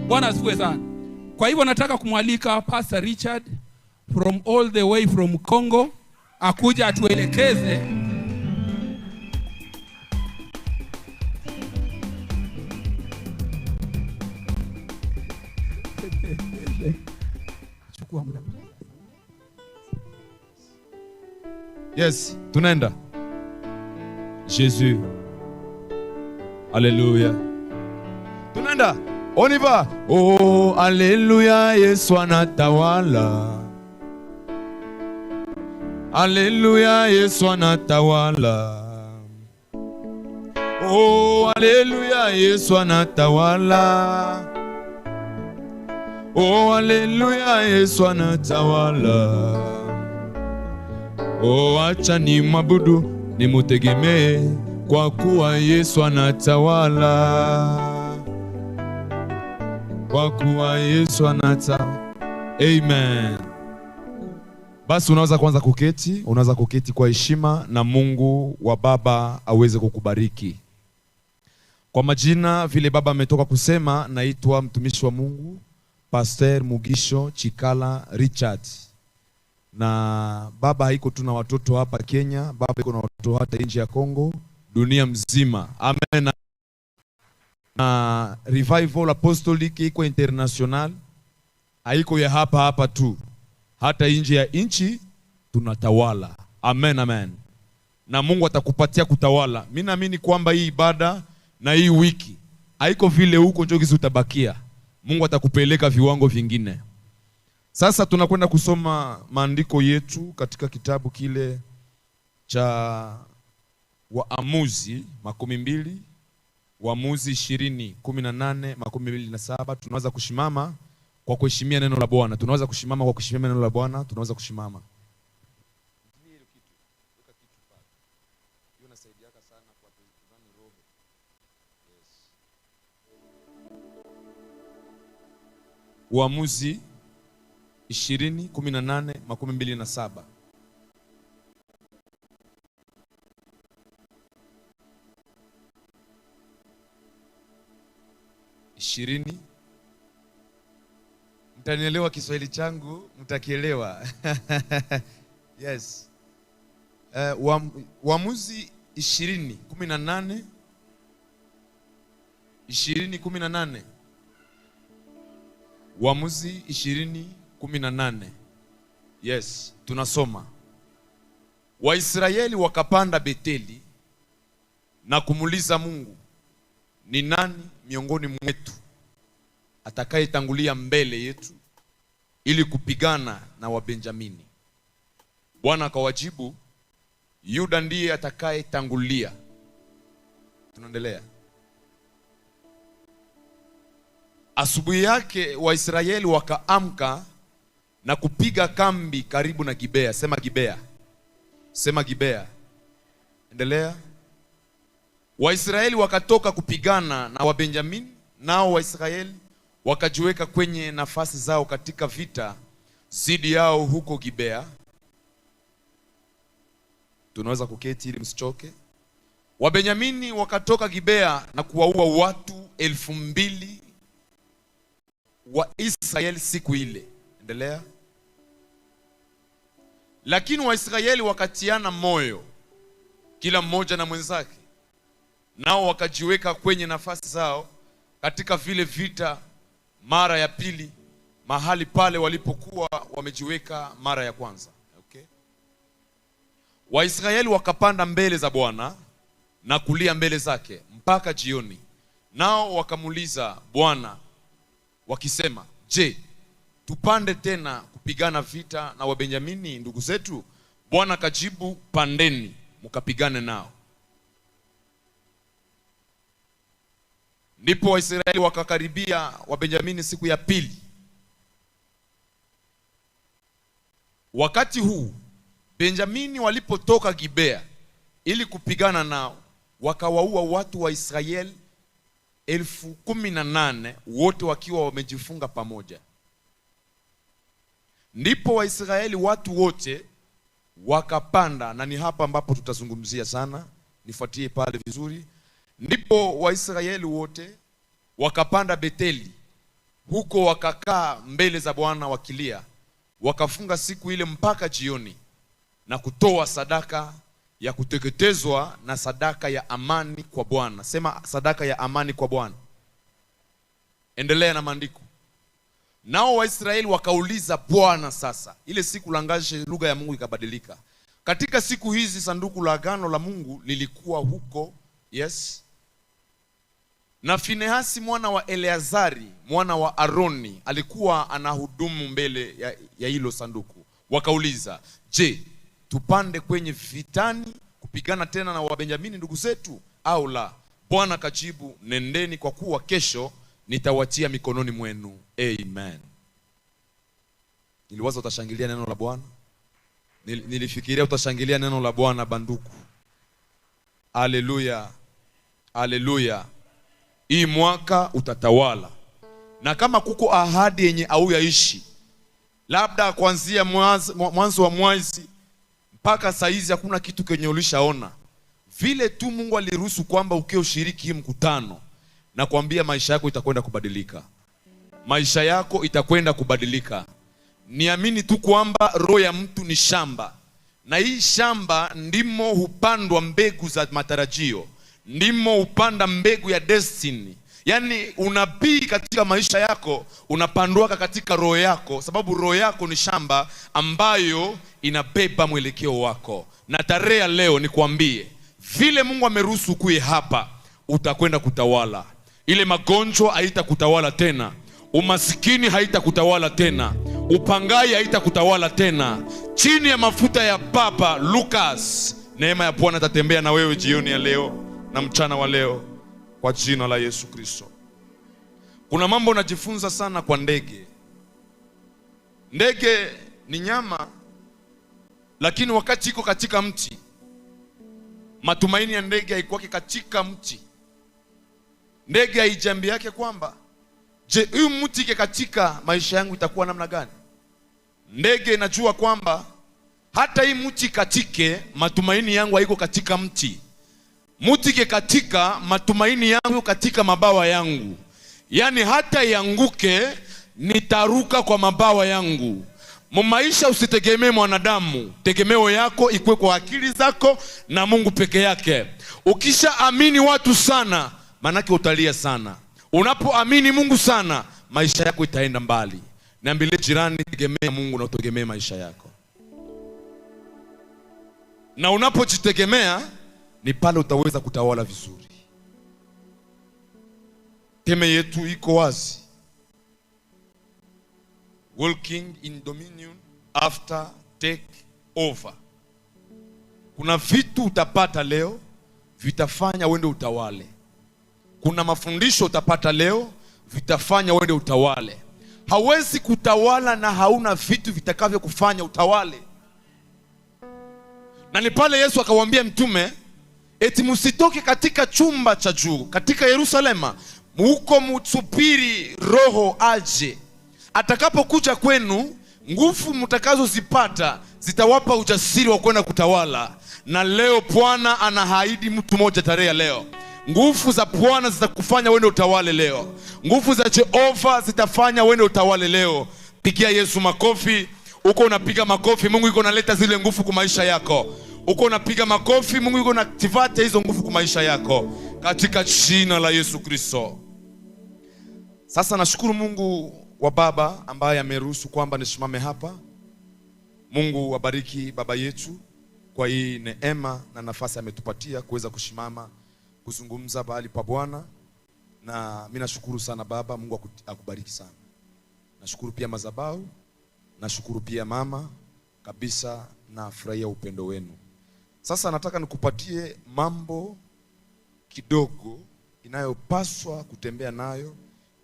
Bwana asifiwe sana. Kwa hivyo nataka kumwalika Pastor Richard from all the way from Congo akuja atuelekeze chukua muda. Yes, tunaenda. Jésus. Alléluia. Tunaenda. On y va. Oh, alléluia, Yesu anatawala. Alléluia, Yesu anatawala. Oh, alléluia, Yesu anatawala. Oh, alléluia, Yesu anatawala. Oh, acha ni mabudu ni mutegemee kwa kuwa Yesu anatawala. Kwa kuwa Yesu anatawala. Amen. Basi unaweza kuanza kuketi, unaweza kuketi kwa heshima na Mungu wa Baba aweze kukubariki. Kwa majina vile Baba ametoka kusema, naitwa mtumishi wa Mungu Pastor Mugisho Chikala Richard. Na Baba haiko tu na watoto hapa Kenya, Baba iko na watoto hata nje ya Kongo, dunia mzima. Amen. Na Revival Apostolic iko international, haiko ya hapa tu, hata nje ya nchi tunatawala. Amen, amen. Na Mungu atakupatia kutawala. Mimi naamini kwamba hii ibada na hii wiki haiko vile huko njoo kisu utabakia. Mungu atakupeleka viwango vingine. Sasa tunakwenda kusoma maandiko yetu katika kitabu kile cha Waamuzi 20, Waamuzi 20:18-27. Tunaweza kushimama kwa kuheshimia neno la Bwana. Tunaweza kushimama kwa kuheshimia neno la Bwana. Tunaweza kushimama. Waamuzi 20:18-27. Mtanielewa Kiswahili changu, mtakielewa. Yes. Waamuzi 20:18. Waamuzi 20:18. Yes, tunasoma. Waisraeli wakapanda Beteli na kumuuliza Mungu, ni nani miongoni mwetu atakayetangulia mbele yetu ili kupigana na Wabenjamini? Bwana akawajibu, Yuda ndiye atakayetangulia. Tunaendelea. Asubuhi yake Waisraeli wakaamka na kupiga kambi karibu na Gibea. Sema Gibea. Sema Gibea. Endelea. Waisraeli wakatoka kupigana na Wabenjamini, nao Waisraeli wakajiweka kwenye nafasi zao katika vita zidi yao huko Gibea. Tunaweza kuketi ili msichoke. Wabenjamini wakatoka Gibea na kuwaua watu 2,000 wa Israeli siku ile. Endelea. Lakini Waisraeli wakatiana moyo kila mmoja na mwenzake, nao wakajiweka kwenye nafasi zao katika vile vita mara ya pili, mahali pale walipokuwa wamejiweka mara ya kwanza. Okay? Waisraeli wakapanda mbele za Bwana na kulia mbele zake mpaka jioni. Nao wakamuuliza Bwana wakisema, je, tupande tena kupigana vita na Wabenjamini ndugu zetu? Bwana akajibu, pandeni mkapigane nao. Ndipo Waisraeli wakakaribia Wabenjamini siku ya pili. Wakati huu Benjamini walipotoka Gibea ili kupigana nao, wakawaua watu wa Israeli 18,000 wote wakiwa wamejifunga pamoja. Ndipo Waisraeli watu wote wakapanda, na ni hapa ambapo tutazungumzia sana, nifuatie pale vizuri. Ndipo Waisraeli wote wakapanda Beteli huko wakakaa mbele za Bwana wakilia. Wakafunga siku ile mpaka jioni na kutoa sadaka ya kuteketezwa na sadaka ya amani kwa Bwana. Sema sadaka ya amani kwa Bwana. Endelea na maandiko. Nao Waisraeli wakauliza Bwana sasa. Ile siku langaje lugha ya Mungu ikabadilika. Katika siku hizi sanduku la agano la Mungu lilikuwa huko, yes. Na Finehasi mwana wa Eleazari mwana wa Aroni alikuwa anahudumu mbele ya hilo sanduku. Wakauliza, je, tupande kwenye vitani kupigana tena na Wabenjamini ndugu zetu au la? Bwana akajibu, nendeni kwa kuwa kesho nitawatia mikononi mwenu. Amen. Niliwaza utashangilia neno la Bwana. Nilifikiria utashangilia neno la Bwana banduku. Haleluya. Haleluya. Hii mwaka utatawala. Na kama kuko ahadi yenye au yaishi, labda kuanzia mwanzo wa mwezi mpaka saizi hakuna kitu kenye ulishaona, vile tu Mungu aliruhusu kwamba ukio ushiriki hii mkutano, na kuambia maisha yako itakwenda kubadilika. Maisha yako itakwenda kubadilika. Niamini tu kwamba roho ya mtu ni shamba, na hii shamba ndimo hupandwa mbegu za matarajio, ndimo hupanda mbegu ya destiny. Yani unabii katika maisha yako unapandwaka katika roho yako, sababu roho yako ni shamba ambayo inabeba mwelekeo wako. Na tarehe leo nikwambie, vile Mungu ameruhusu kuwe hapa, utakwenda kutawala. Ile magonjwa haitakutawala tena, umasikini haitakutawala tena, upangai haitakutawala tena. Chini ya mafuta ya Papa Lucas, neema ya Bwana itatembea na wewe jioni ya leo na mchana wa leo kwa jina la Yesu Kristo. Kuna mambo unajifunza sana kwa ndege. Ndege ni nyama, lakini wakati iko katika mti, matumaini ya ndege haikuwake katika mti. Ndege haijambi yake kwamba, je, huyu mti ike katika maisha yangu itakuwa namna gani? Ndege inajua kwamba hata hii mti katike, matumaini yangu haiko katika mti. Mti ike katika, matumaini yangu katika mabawa yangu. Yani hata ianguke, nitaruka kwa mabawa yangu. Mumaisha usitegemee mwanadamu, tegemeo yako ikuwe kwa akili zako na Mungu peke yake. Ukisha amini watu sana, manake utalia sana. Unapoamini Mungu sana, maisha yako itaenda mbali. Niambie jirani, tegemea Mungu na utegemee maisha yako. Na unapojitegemea, ni pale utaweza kutawala vizuri. Teme yetu iko wazi. Walking in dominion after take over. Kuna vitu utapata leo vitafanya uende utawale. Kuna mafundisho utapata leo vitafanya uende utawale. Hawezi kutawala na hauna vitu vitakavyo kufanya utawale. Na ni pale Yesu akawaambia mtume, eti msitoke katika chumba cha juu katika Yerusalema, huko msubiri Roho aje. Atakapokuja kwenu, nguvu mtakazozipata zitawapa ujasiri wa kwenda kutawala. Na leo Bwana anahaidi mtu mmoja tarehe leo, nguvu za Bwana zitakufanya uende utawale leo. Nguvu za Jehova zitafanya uende utawale leo. Pigia Yesu makofi. Uko unapiga makofi, Mungu yuko analeta zile nguvu kwa maisha yako. Uko unapiga makofi, Mungu yuko anaaktivate hizo nguvu kwa maisha yako katika jina la Yesu Kristo. Sasa nashukuru Mungu wa Baba ambaye ameruhusu kwamba nisimame hapa. Mungu wabariki baba yetu kwa hii neema na nafasi ametupatia kuweza kusimama kuzungumza bahali pa Bwana. Na mimi nashukuru sana baba, Mungu akubariki sana. Nashukuru pia madhabahu, nashukuru pia mama kabisa, na furahia upendo wenu. Sasa nataka nikupatie mambo kidogo inayopaswa kutembea nayo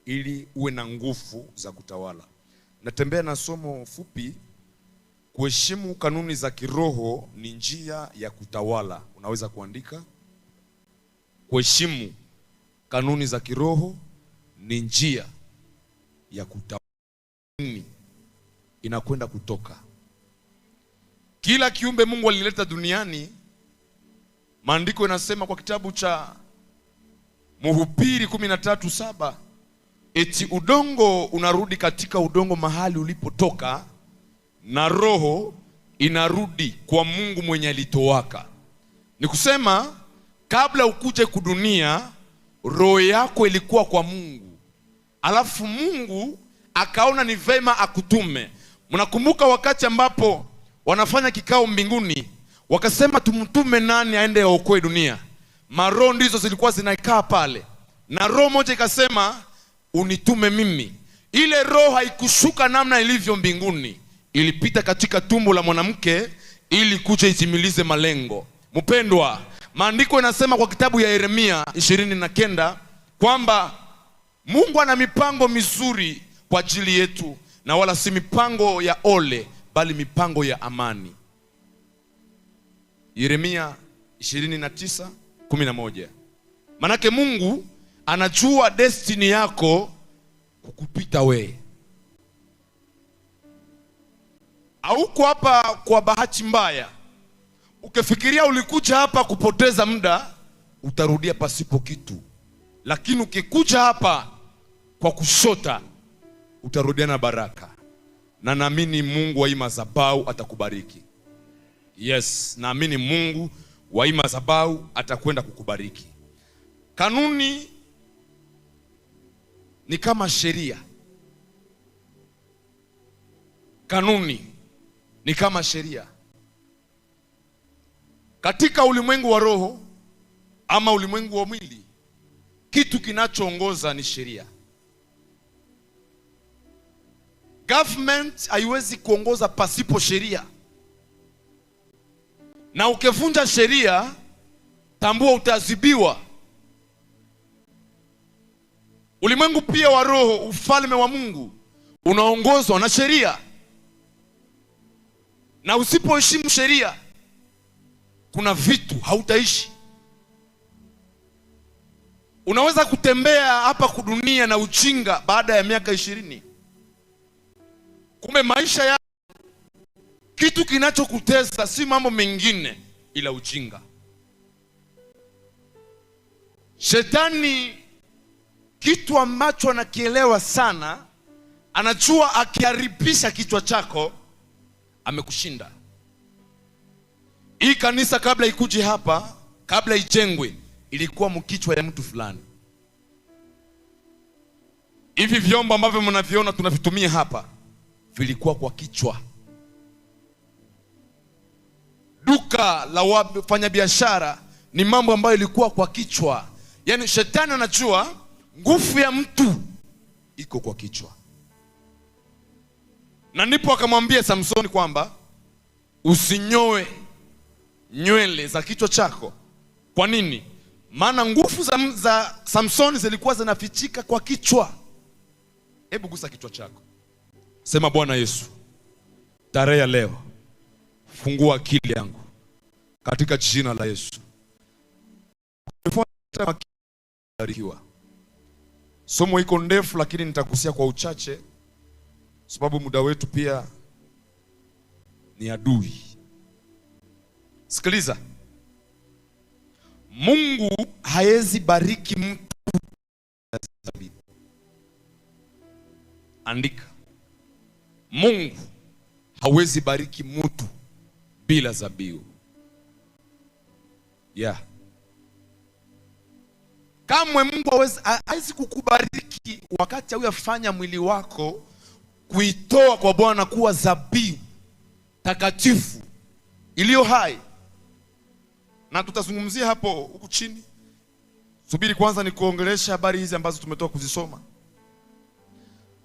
ili uwe na nguvu za kutawala. Natembea na somo fupi, kuheshimu kanuni za kiroho ni njia ya kutawala. Unaweza kuandika, kuheshimu kanuni za kiroho ni njia ya kutawala. Inakwenda kutoka. Kila kiumbe Mungu alileta duniani, maandiko yanasema kwa kitabu cha Mhubiri 13:7, eti udongo unarudi katika udongo mahali ulipotoka, na roho inarudi kwa Mungu mwenye alitowaka. Ni kusema kabla ukuje kudunia, roho yako ilikuwa kwa Mungu, alafu Mungu akaona ni vema akutume. Mnakumbuka wakati ambapo wanafanya kikao mbinguni, wakasema tumtume nani aende aokoe dunia? Maroho ndizo zilikuwa zinakaa pale, na roho moja ikasema unitume mimi. Ile roho haikushuka namna ilivyo mbinguni, ilipita katika tumbo la mwanamke ili kuja itimilize malengo. Mpendwa, maandiko yanasema kwa kitabu ya Yeremia 29 kwamba Mungu ana mipango mizuri kwa ajili yetu, na wala si mipango ya ole, bali mipango ya amani. Yeremia 29:11. Manake Mungu anajua destiny yako kukupita we. Hauko hapa kwa bahati mbaya. Ukifikiria ulikuja hapa kupoteza muda, utarudia pasipo kitu. Lakini ukikuja hapa kwa kushota, utarudia na baraka. Na naamini Mungu wa hii madhabahu atakubariki. Yes, naamini Mungu wa hii madhabahu atakwenda kukubariki. Kanuni ni kama sheria. Kanuni ni kama sheria. Katika ulimwengu wa roho ama ulimwengu wa mwili, kitu kinachoongoza ni sheria. Government haiwezi kuongoza pasipo sheria. Na ukivunja sheria, tambua utaadhibiwa. Ulimwengu pia wa roho, ufalme wa Mungu, unaongozwa na sheria. Na usipoheshimu sheria, kuna vitu hautaishi. Unaweza kutembea hapa kudunia na ujinga baada ya miaka 20. Kumbe maisha ya kitu kinachokutesa si mambo mengine ila ujinga. Shetani kitu ambacho anakielewa sana, anajua akiharibisha kichwa chako amekushinda. Hii kanisa kabla ikuje hapa, kabla ijengwe, ilikuwa mkichwa ya mtu fulani. Hivi vyombo ambavyo mnaviona tunavitumia hapa vilikuwa kwa kichwa. Duka la wafanya biashara ni mambo ambayo ilikuwa kwa kichwa. Yaani shetani anajua nguvu ya mtu iko kwa kichwa. Na ndipo akamwambia Samsoni kwamba usinyoe nywele za kichwa chako. Kwa nini? Maana nguvu za Samsoni zilikuwa zinafichika kwa kichwa. Hebu gusa kichwa chako. Sema, Bwana Yesu, tarehe ya leo fungua akili yangu katika jina la Yesu. Somo iko ndefu, lakini nitagusia kwa uchache sababu muda wetu pia ni adui. Sikiliza. Mungu haezi bariki mtu. Andika. Mungu hawezi bariki mtu bila dhabihu. Kamwe Mungu hawezi kukubariki wakati hauyafanya mwili wako kuitoa kwa Bwana kuwa dhabihu takatifu iliyo hai. Na tutazungumzia hapo huku chini. Subiri kwanza nikuongelesha habari hizi ambazo tumetoka kuzisoma.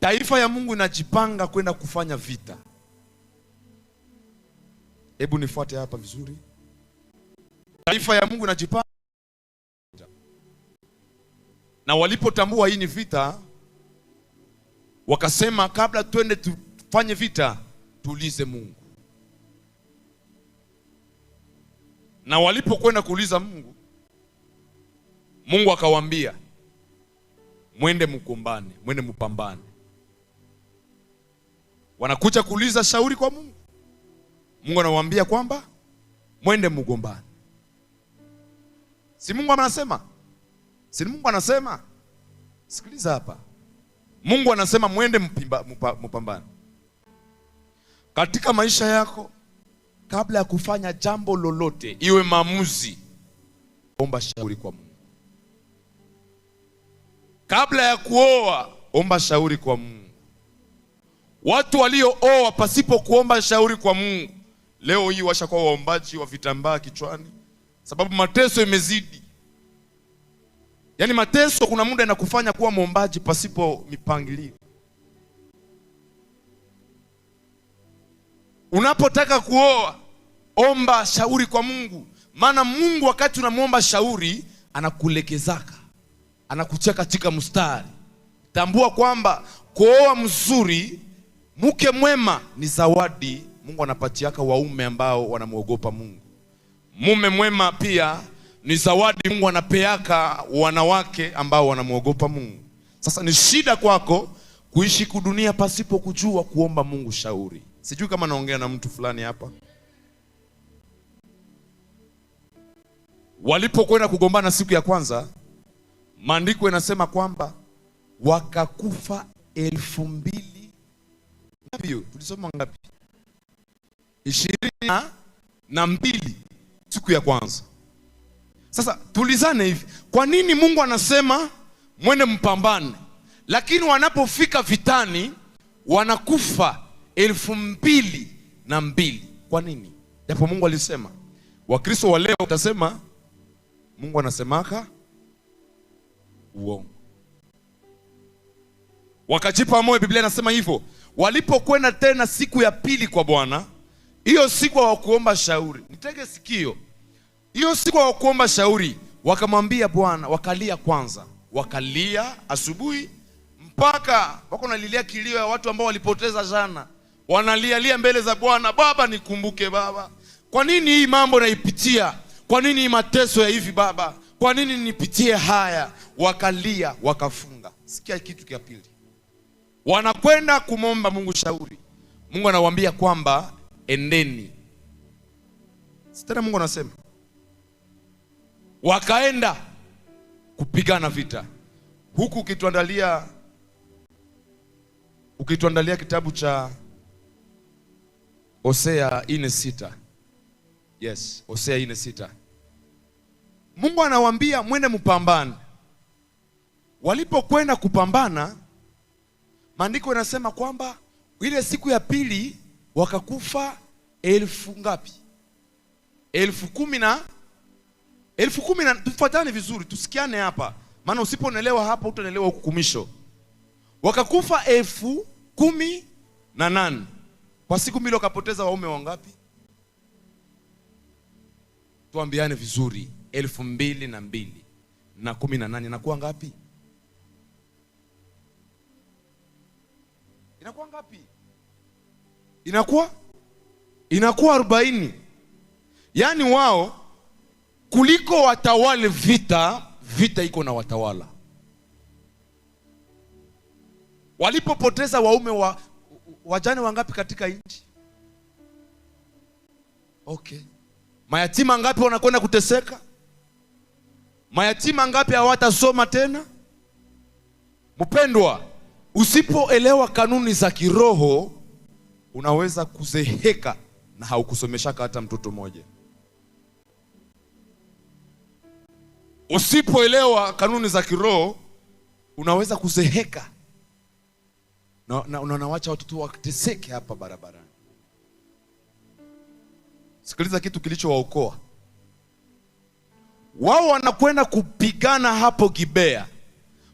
Taifa ya Mungu inajipanga kwenda kufanya vita. Hebu nifuate hapa vizuri. Taifa ya Mungu inajipanga. Na walipotambua hii ni vita, wakasema kabla twende tufanye vita, tuulize Mungu. Na walipokwenda kuuliza Mungu, Mungu akawaambia mwende mkumbane, mwende mpambane. Wanakuja kuuliza shauri kwa Mungu. Mungu anawaambia kwamba mwende mgombane. Si Mungu anasema? Si Mungu anasema? Sikiliza hapa. Mungu anasema mwende mpambane. Katika maisha yako, kabla ya kufanya jambo lolote, iwe maamuzi, omba shauri kwa Mungu. Kabla ya kuoa, omba shauri kwa Mungu. Watu waliooa pasipo kuomba shauri kwa Mungu, leo hii washakuwa waombaji wa vitambaa kichwani, sababu mateso imezidi. Yaani mateso kuna muda inakufanya kuwa muombaji pasipo mipangilio. Unapotaka kuoa, omba shauri kwa Mungu. Maana Mungu wakati unamuomba shauri, anakulekezaka, anakutia katika mstari. Tambua kwamba kuoa mzuri, mke mwema ni zawadi Mungu anapatiaka waume ambao wanamuogopa Mungu. Mume mwema pia ni zawadi Mungu anapeaka wanawake ambao wanamuogopa Mungu. Sasa ni shida kwako kuishi kudunia pasipo kujua kuomba Mungu shauri. Sijui kama naongea na mtu fulani hapa. Walipokwenda kugombana siku ya kwanza, maandiko yanasema kwamba wakakufa 2000. Ngapi? Tulisoma ngapi? 22 siku ya kwanza. Sasa tulizane hivi, kwa nini Mungu anasema mwende mpambane, lakini wanapofika vitani wanakufa 2002? Kwa nini? Japo Mungu alisema. Wakristo wa leo utasema Mungu anasemaka uongo. Wakajipa moyo, Biblia inasema hivyo. Walipokwenda tena siku ya pili kwa Bwana, hiyo siku hawakuomba shauri. Nitege sikio. Hiyo siku hawakuomba shauri, wakamwambia Bwana, wakalia kwanza. Wakalia asubuhi mpaka wako nalilia kilio ya watu ambao walipoteza jana. Wanalialia mbele za Bwana, Baba nikumbuke Baba. Kwa nini hii mambo naipitia? Kwa nini hii mateso ya hivi Baba? Kwa nini nipitie haya? Wakalia, wakafunga. Sikia kitu kia pili. Wanakwenda kumomba Mungu shauri. Mungu anawaambia kwamba endeni. Sitana Mungu anasema. Wakaenda kupigana vita. Huku ukituandalia kitabu cha Hosea 4:6. Yes, Hosea 4:6. Mungu anawaambia mwende mpambane. Walipokwenda kupambana, maandiko yanasema kwamba ile siku ya pili wakakufa 1000 ngapi? 10,010. Tufuatane vizuri, tusikiane hapa. Maana usipoelewa hapa utaelewa hukumisho. Wakakufa 10,018. Kwa siku mbili wakapoteza waume wangapi? Tuambiane vizuri. 2002 na 18 inakuwa ngapi? Inakuwa ngapi? Inakuwa 40. Yaani wao kuliko watawale vita iko na watawala. Walipopoteza waume wajane wangapi katika nchi? Okay. Mayatima ngapi wanakwenda kuteseka? Mayatima ngapi hawatasoma tena? Mpendwa, usipoelewa kanuni za kiroho unaweza kuzeheka na haukusomeshaka hata mtoto mmoja. Usipoelewa kanuni za kiroho unaweza kuzeheka na unawacha watoto wakiteseke hapa barabarani. Sikiliza kitu kilichowaokoa. Wao wanakwenda kupigana hapo Gibea.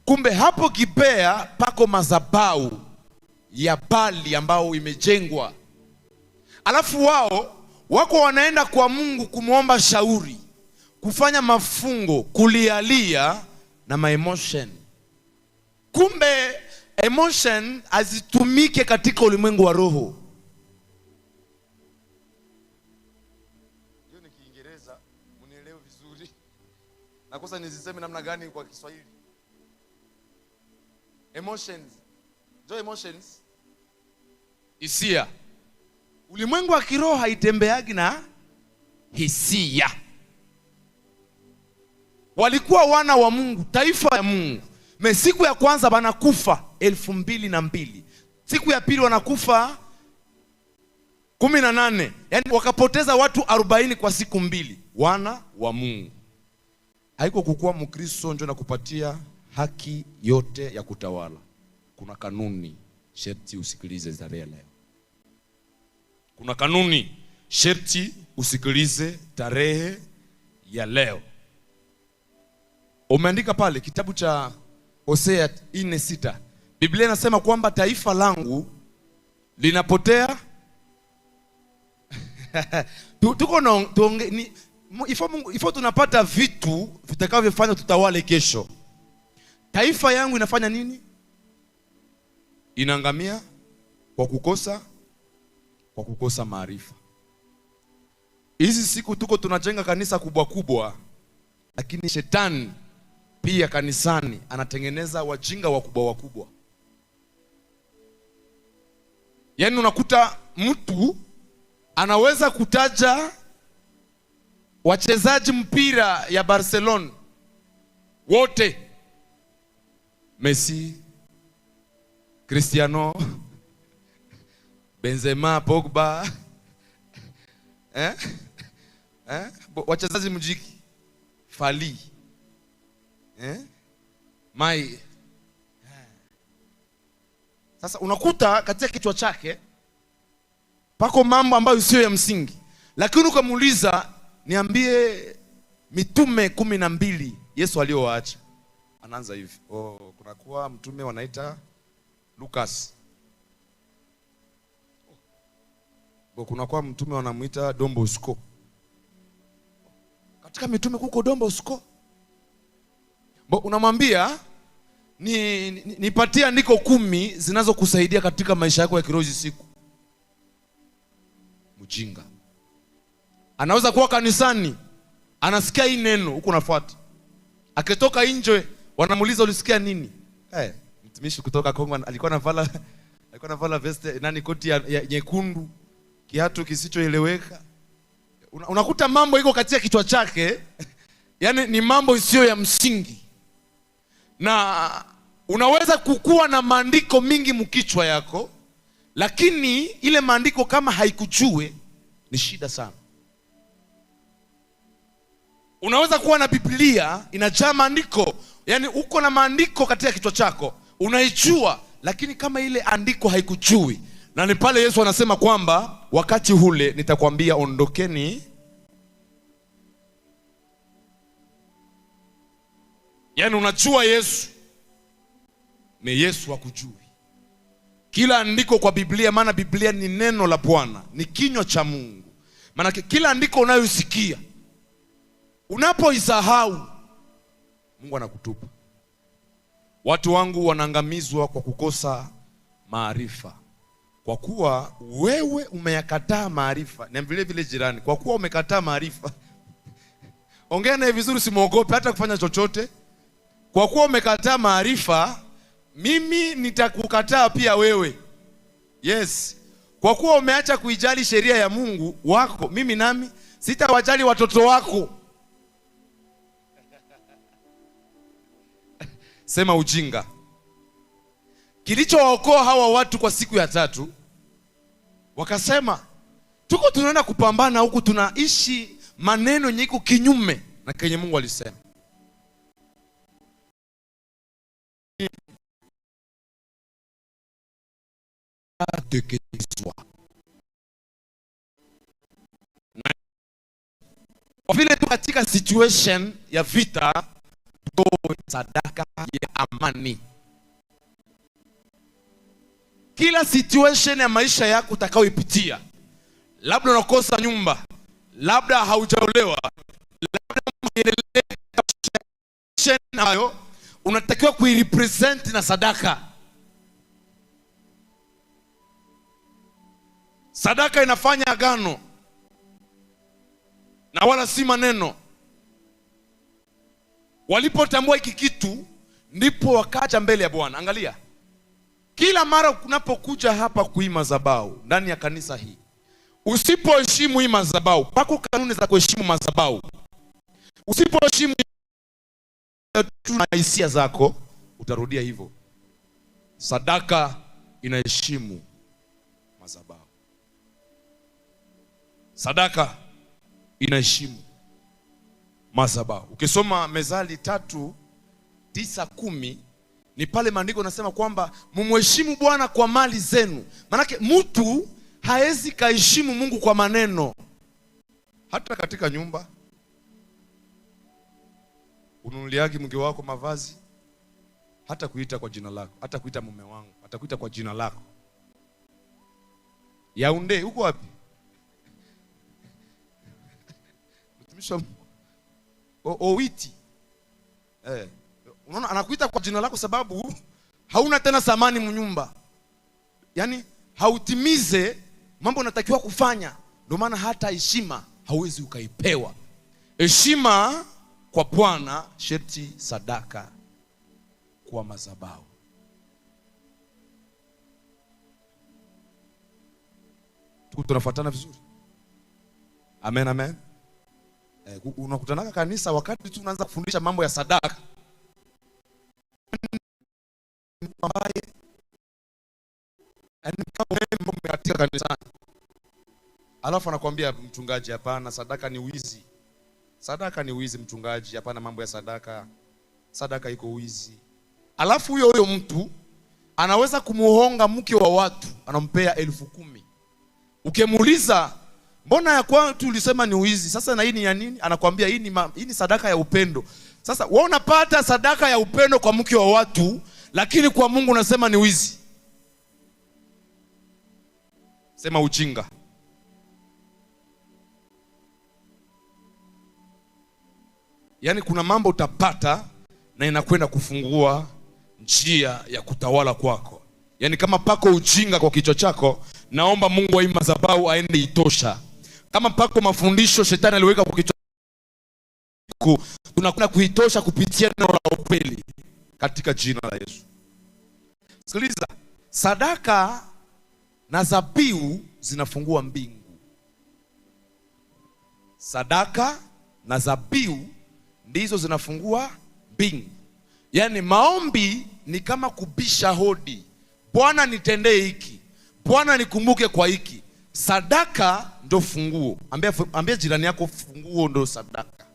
Kumbe hapo Gibea pako madhabahu ya Baali ambao imejengwa. Alafu wao wako wanaenda kwa Mungu kumuomba shauri, kufanya mafungo, kulialia na emotion. Kumbe emotion azitumike katika ulimwengu wa roho. Hiyo ni Kiingereza, unielewe vizuri. Nakosa niziseme namna gani kwa Kiswahili. Emotions. Jo emotions. Hisia. Ulimwengu wa kiroho haitembeagi na hisia. Walikuwa wana wa Mungu, taifa ya Mungu. Siku ya kwanza banakufa. 2002. Siku ya pili wanakufa 18. Yaani wakapoteza watu 40 kwa siku mbili. Wana wa Mungu. Haiko kukuwa Mkristo ndio nakupatia haki yote ya kutawala. Kuna kanuni sherti usikilize tarehe leo. Kuna kanuni sherti usikilize tarehe ya leo. Umeandika pale kitabu cha Hosea 4:6. Biblia inasema kwamba taifa langu linapotea. Tuko na ifo tunapata vitu vitakavyofanya tutawale kesho. Taifa yangu inafanya nini? Inaangamia kwa kukosa maarifa. Hizi siku tuko tunajenga kanisa kubwa kubwa, lakini shetani pia kanisani anatengeneza wajinga wakubwa. Yaani unakuta mtu anaweza kutaja wachezaji mpira ya Barcelona wote, Messi, Cristiano, Benzema, Pogba, wachezaji mjiki, Fali, Mai. Sasa unakuta katika kichwa chake pako mambo ambayo sio ya msingi, lakini ukamuuliza, niambie mitume 12 Yesu aliowaacha, anaanza hivi. Kunakuwa mtume wanaita Lucas. Kunakuwa mtume wanamuita Don Bosco. Katika mitume kuko Don Bosco. Unamwambia nipatie andiko 10 zinazokusaidia katika maisha yako ya kiroho siku. Mjinga. Anaweza kuwa kanisani, anasikia hii neno huko nafuata. Akitoka nje wanamuuliza ulisikia nini? Mtumishi kutoka Kongo alikuwa anavala veste koti ya nyekundu, kiatu kisichoeleweka. Unakuta mambo iko katika kichwa chake. Yaani ni mambo isiyo ya msingi. Na unaweza kukua na maandiko mingi mkichwa yako, lakini ile maandiko kama haikujue ni shida sana. Unaweza kuwa na Biblia inajaa maandiko, yani uko na maandiko katika kichwa chako, unaijua, lakini kama ile andiko haikujui. Na ni pale Yesu anasema kwamba wakati ule nitakwambia ondokeni. Yani unajua Yesu ni Yesu hakujui. Kila andiko kwa Biblia, maana Biblia ni neno la Bwana, ni kinywa cha Mungu. Maana kila andiko unayosikia unapoisahau, Mungu anakutupa. Watu wangu wanaangamizwa kwa kukosa maarifa. Kwa kuwa wewe umeyakataa maarifa, na vile vile jirani, kwa kuwa umekataa maarifa, ongea naye vizuri, usimwogope hata kufanya chochote. Kwa kuwa umekataa maarifa, mimi nitakukataa pia wewe. Yes. Kwa kuwa umeacha kuijali sheria ya Mungu wako, mimi nami sitawajali watoto wako. Sema ujinga. Kilichowaokoa hawa watu kwa siku ya tatu, wakasema tuko tunaenda kupambana huku tunaishi maneno nyiko kinyume na kenye Mungu alisema. Kwa vile tu katika situation ya vita, toa sadaka ya amani. Kila situation ya maisha yako utakayoipitia, labda unakosa nyumba, labda haujaolewa, labda hayo unatakiwa kuirepresent na sadaka. Sadaka inafanya agano na wala si maneno. Walipotambua hiki kitu, ndipo wakaja mbele ya Bwana. Angalia, kila mara unapokuja hapa kui madhabahu ndani ya kanisa hii, usipoheshimu hii madhabahu, pako kanuni za kuheshimu madhabahu. Usipoheshimu na hisia zako, utarudia hivyo. Sadaka inaheshimu madhabahu. Sadaka inaheshimu madhabahu. Ukisoma Mezali 3:9-10 ni pale maandiko nasema kwamba mumheshimu Bwana kwa mali zenu. Manake mtu haezi kaheshimu Mungu kwa maneno. Hata katika nyumba ununuliaki mke wako mavazi, hata kuita kwa jina lako, hata kuita mume wangu, hata kuita kwa jina lako. Yaounde uko wapi? Mtumishi Owiti. Unaona anakuita kwa jina lako sababu hauna tena thamani mnyumba. Yaani hautimize mambo unatakiwa kufanya. Ndio maana hata heshima hauwezi ukaipewa. Heshima kwa Bwana sharti sadaka kwa madhabahu. Tunafuatana vizuri? Amen, amen. Unakutanaka kanisa wakati tu unaanza kufundisha mambo ya sadaka. Katika kanisa. Alafu anakuambia mchungaji, hapana, sadaka ni wizi. Sadaka ni wizi mchungaji, hapana mambo ya sadaka. Sadaka iko wizi. Alafu huyo mtu anaweza kumuhonga mke wa watu, anampea 10,000. Ukimuuliza, mbona ya kwanza ulisema ni wizi? Sasa na hii ni ya nini? Anakuambia hii ni sadaka ya upendo. Sasa wewe unapata sadaka ya upendo kwa mke wa watu, lakini kwa Mungu unasema ni wizi. Sema ujinga. Yaani kuna mambo utapata na inakwenda kufungua njia ya kutawala kwako. Yaani kama pako ujinga kwa kichwa chako, naomba Mungu wa hii madhabahu aende itosha. Kama pako mafundisho shetani aliweka kwa kichwa chako, tunakwenda kuitosha kupitia neno la ukweli katika jina la Yesu. Sikiliza, sadaka na dhabihu zinafungua mbingu. Sadaka na dhabihu ndizo zinafungua mbingu. Yaani maombi ni kama kubisha hodi. Bwana nitendee hiki. Bwana nikumbuke kwa hiki. Sadaka ndo funguo. Ambia jirani yako funguo ndo sadaka.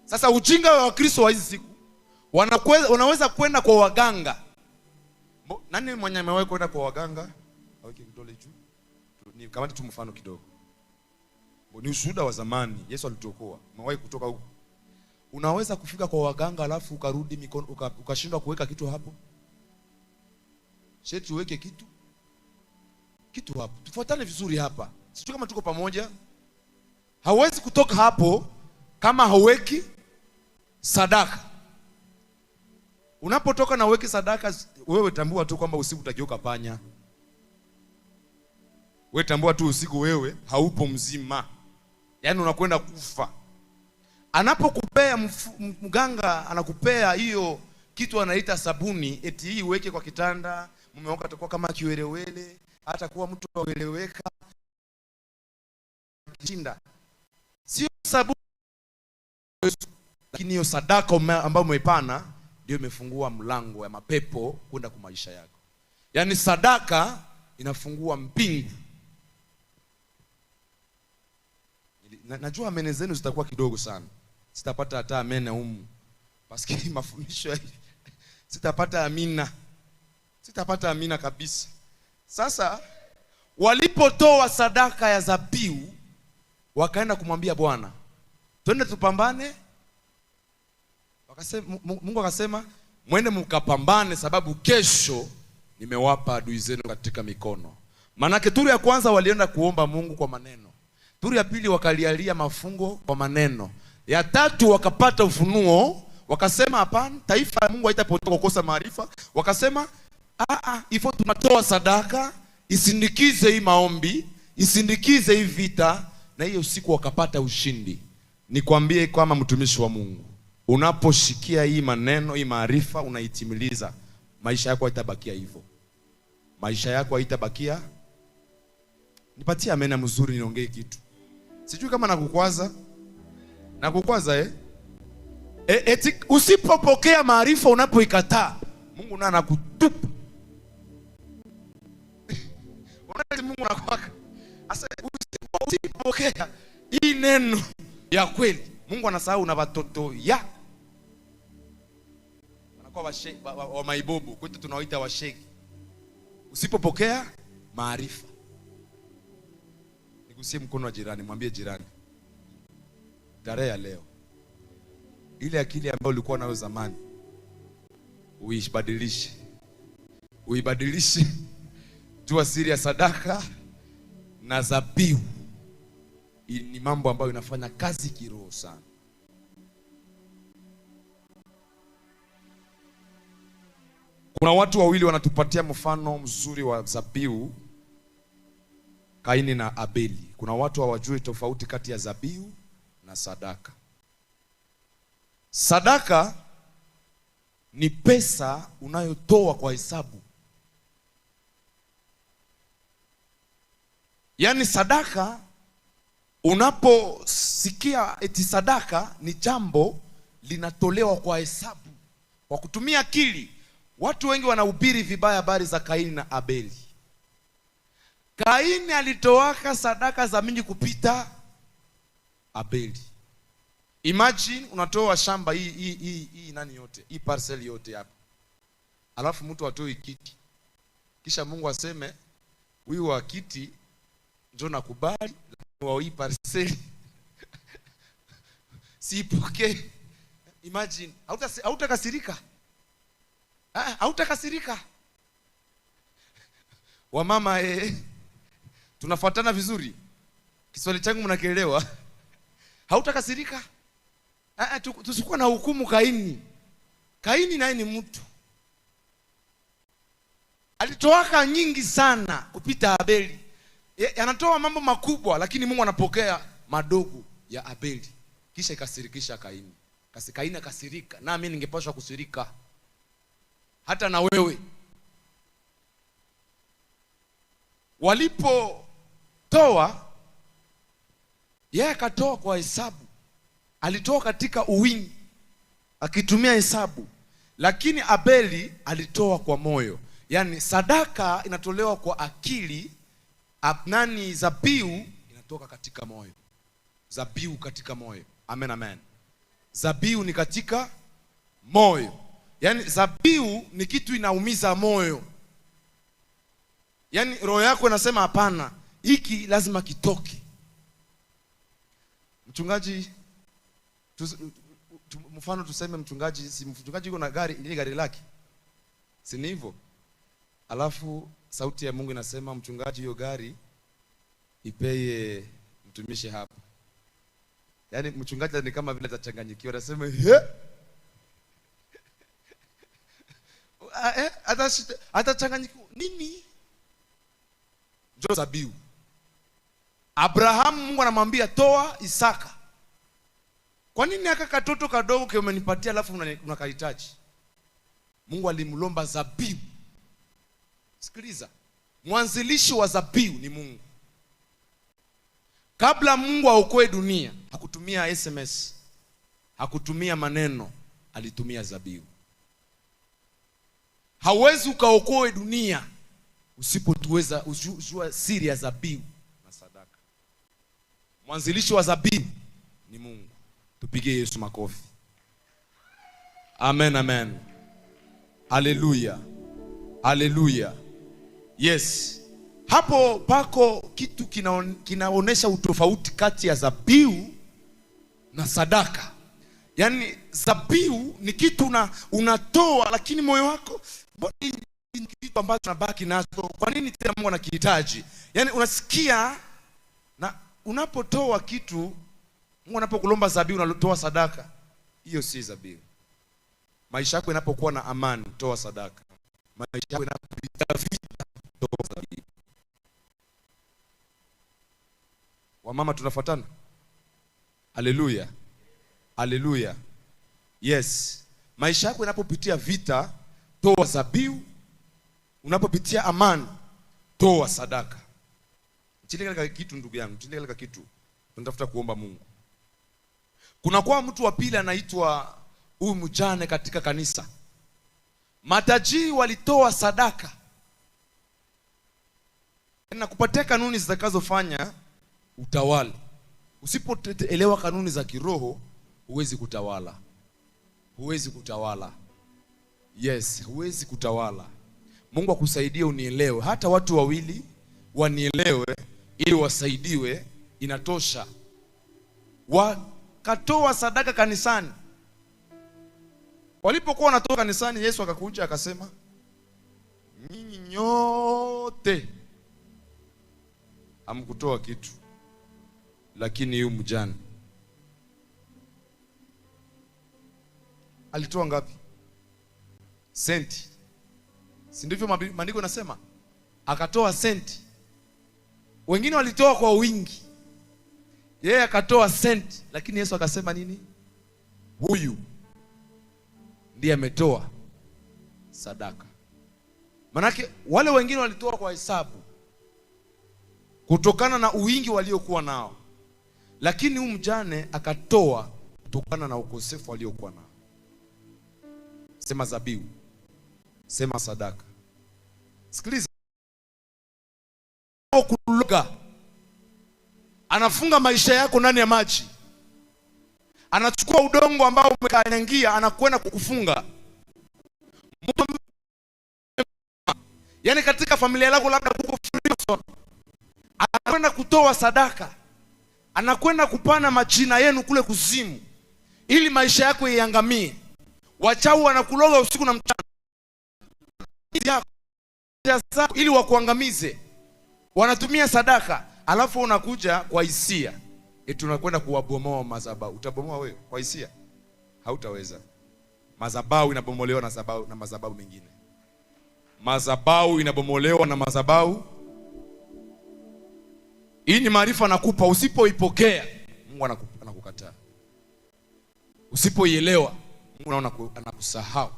Sasa ujinga wa Wakristo wa hizi siku, wanaweza kwenda kwa waganga. Nani mwenye amewahi kwenda kwa waganga? Aweke kidole juu. Ni kama tu mfano kidogo. Ni ushuhuda wa zamani. Yesu alituokoa. Umewahi kutoka huko? Unaweza kufika kwa waganga alafu ukarudi mikono ukashindwa kuweka kitu hapo? Sheti uweke kitu hapo. Tufuatane vizuri hapa. Sijui kama tuko pamoja. Hauwezi kutoka hapo kama hauweki sadaka. Unapotoka na uweke sadaka, wewe tambua tu kwamba usiku utageuka panya. Wewe tambua tu usiku wewe haupo mzima. Yaani unakwenda kufa. Anapokupea mganga anakupea hiyo kitu anaita sabuni, eti hii uweke kwa kitanda, mume wako atakuwa kama kiwelewele, atakuwa mtu waeleweka. Kishinda. Sio sabuni, lakini hiyo sadaka ambayo umeipana ndio imefungua mlango ya mapepo kwenda kwa maisha yako. Yaani sadaka inafungua mbingu. Najua amene zenu zitakuwa kidogo sana. Sitapata hata amena humu. Paski mafundisho sitapata amina. Sitapata amina kabisa. Sasa walipotoa sadaka ya dhabihu, wakaenda kumwambia Bwana, twende tupambane. Mungu akasema, mwende mkapambane sababu kesho nimewapa adui zenu katika mikono. Manake turu ya kwanza walienda kuomba Mungu kwa maneno. Turu ya pili wakalialia mafungo kwa maneno. Ya tatu wakapata ufunuo, wakasema hapana, taifa ya Mungu haitapotoka kukosa maarifa. Wakasema hivyo tunatoa sadaka, isindikize hii maombi, isindikize hii vita, na hiyo usiku wakapata ushindi. Nikwambie kama mtumishi wa Mungu, unaposhikia hii maneno, hii maarifa, unaitimiliza, maisha yako haitabakia hivyo. Maisha yako haitabakia. Nipatie amena mzuri niongee kitu. Sijui kama nakukwaza. Nakukwaza Eti usipopokea maarifa, unapoikataa, Mungu naye anakutupa. Unaona Mungu anakwaka. Sasa usipopokea hii neno ya kweli, Mungu anasahau na watoto yako. Wanakuwa wa maibobu, kwetu tunawaita washegi. Usipopokea maarifa. Nigusie mkono wa jirani, mwambie jirani, tarehe ya leo, ile akili ambayo ulikuwa nayo zamani, uibadilishe. Uibadilishe. Jua siri ya sadaka na dhabihu. Ni mambo ambayo inafanya kazi kiroho sana. Kuna watu wawili wanatupatia mfano mzuri wa dhabihu, Kaini na Abeli. Kuna watu hawajui tofauti kati ya dhabihu na sadaka. Sadaka ni pesa unayotoa kwa hesabu. Yaani sadaka, unaposikia eti sadaka ni jambo linatolewa kwa hesabu, kwa kutumia akili. Watu wengi wanahubiri vibaya habari za Kaini na Abeli. Kaini alitoaka sadaka za mingi kupita Abeli. Imagine unatoa shamba hii nani yote, hii parcel yote hapa. Alafu mtu atoe kiti. Kisha Mungu aseme, huyu wa kiti njoo nakubali, wa hii parcel sipokee. Imagine, hautakasirika? Hautakasirika? Wamama tunafuatana vizuri. Kiswahili changu mnakielewa? Hautakasirika? Tusikuwa na hukumu Kaini. Kaini naye ni mtu. Alitoaka nyingi sana kupita Abeli. Anatoa mambo makubwa, lakini Mungu anapokea madogo ya Abeli. Kisha ikasirikisha Kaini. Kaini akasirika. Na mimi ningepaswa kusirika. Hata na wewe. Walipotoa, yeye akatoa kwa hesabu. Alitoa katika uwingi, akitumia hesabu. Lakini Abeli alitoa kwa moyo. Yaani sadaka inatolewa kwa akili, dhabihu inatoka katika moyo. Dhabihu katika moyo. Amen, amen. Dhabihu ni katika moyo. Yaani dhabihu ni kitu inaumiza moyo. Yaani roho yako inasema hapana, hiki lazima kitoke. Mchungaji, mfano tuseme mchungaji yuko na gari, ile gari lake. Si ni hivyo? Alafu sauti ya Mungu inasema, mchungaji, hiyo gari ipeye mtumishi hapa. Yaani mchungaji ni kama vile atachanganyikiwa, anasema atachanganyikiwa nini? Njoo dhabihu. Abrahamu, Mungu anamwambia toa Isaka. Kwa nini aka katoto kadogo kile umenipatia alafu unakahitaji? Mungu alimlomba dhabihu. Sikiliza, mwanzilishi wa dhabihu ni Mungu. Kabla Mungu aokoe dunia, hakutumia SMS, hakutumia maneno, alitumia dhabihu. Hauwezi ukaokoe dunia usipotuweza ujua siri ya dhabihu na sadaka. Mwanzilishi wa dhabihu ni Mungu. Tupigie Yesu makofi. Amen, amen. Haleluya. Haleluya. Yes. Hapo pako kitu kinaonesha utofauti kati ya dhabihu na sadaka. Yaani dhabihu ni kitu unatoa, lakini moyo wako ni kitu ambacho unabaki nacho. Kwa nini tena Mungu anakihitaji? Yaani unasikia, na unapotoa kitu, Mungu anapokulomba dhabihu unatoa sadaka, hiyo si dhabihu. Maisha yako inapokuwa na amani, toa sadaka. Maisha yako inapopita vita, toa dhabihu. Wamama tunafuatana? Haleluya. Haleluya. Yes. Maisha yako inapopitia vita, toa dhabihu. Unapopitia amani, toa sadaka. Mchile katika kitu ndugu yangu, mchile katika kitu. Tunatafuta kuomba Mungu. Kuna kwa mtu wa pili anaitwa huyu mjane katika kanisa. Matajiri walitoa sadaka. Na kupatia kanuni zitakazofanya utawala. Usipoelewa kanuni za kiroho, huwezi kutawala. Huwezi kutawala. Yes, huwezi kutawala. Mungu akusaidie unielewe. Hata watu wawili wanielewe ili wasaidiwe, inatosha. Wakatoa sadaka kanisani. Walipokuwa wanatoa kanisani, Yesu akakuja akasema, nyinyi nyote hamkutoa kitu, lakini huyu mjane alitoa ngapi? Senti. Si ndivyo maandiko yanasema? Akatoa senti. Wengine walitoa kwa wingi, yeye akatoa senti. Lakini Yesu akasema nini? Huyu ndiye ametoa sadaka. Manake wale wengine walitoa kwa hesabu, kutokana na uwingi waliokuwa nao, lakini huyu mjane akatoa kutokana na ukosefu waliokuwa nao. Sema zabihu, sema sadaka. Sikiliza, kuloga anafunga maisha yako ndani ya maji. Anachukua udongo ambao umekanyangia, anakwenda kukufunga. Yaani katika familia yako labda kuko Freemason, anakwenda kutoa sadaka, anakwenda kupana majina yenu kule kuzimu ili maisha yako iangamie. Wachawi wanakuloga usiku na mchana ili wakuangamize. Wanatumia sadaka, alafu unakuja kwa hisia eti unakwenda kuwabomoa madhabahu. Utabomoa wewe kwa hisia? Hautaweza. Madhabahu inabomolewa na madhabahu mengine. Madhabahu inabomolewa na madhabahu. Hii ni maarifa nakupa, usipoipokea Mungu anakukataa. Usipoielewa Mungu anakusahau.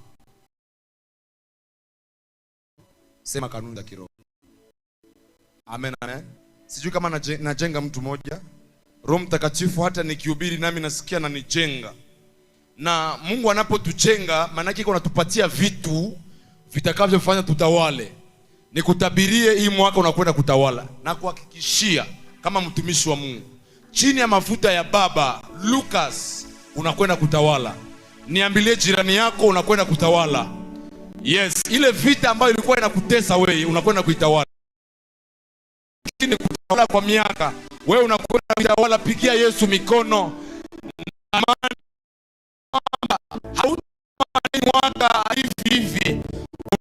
Sema kanuni za kiroho. Amen, amen. Sijui kama najenga mtu mmoja. Roho Mtakatifu hata nikihubiri nami nasikia na nijenga. Na Mungu anapotujenga maana yake anatupatia vitu vitakavyofanya tutawale. Nikutabirie hii mwaka unakwenda kutawala, na kuhakikishia kama mtumishi wa Mungu chini ya mafuta ya Baba Lucas unakwenda kutawala. Niambilie jirani yako unakwenda kutawala. Yes, ile vita ambayo ilikuwa inakutesa wewe unakwenda kuitawala. Chini kutawala kwa miaka, wewe unakwenda kutawala. Pigia Yesu mikono. Amani. Hautamani mwaka hivi.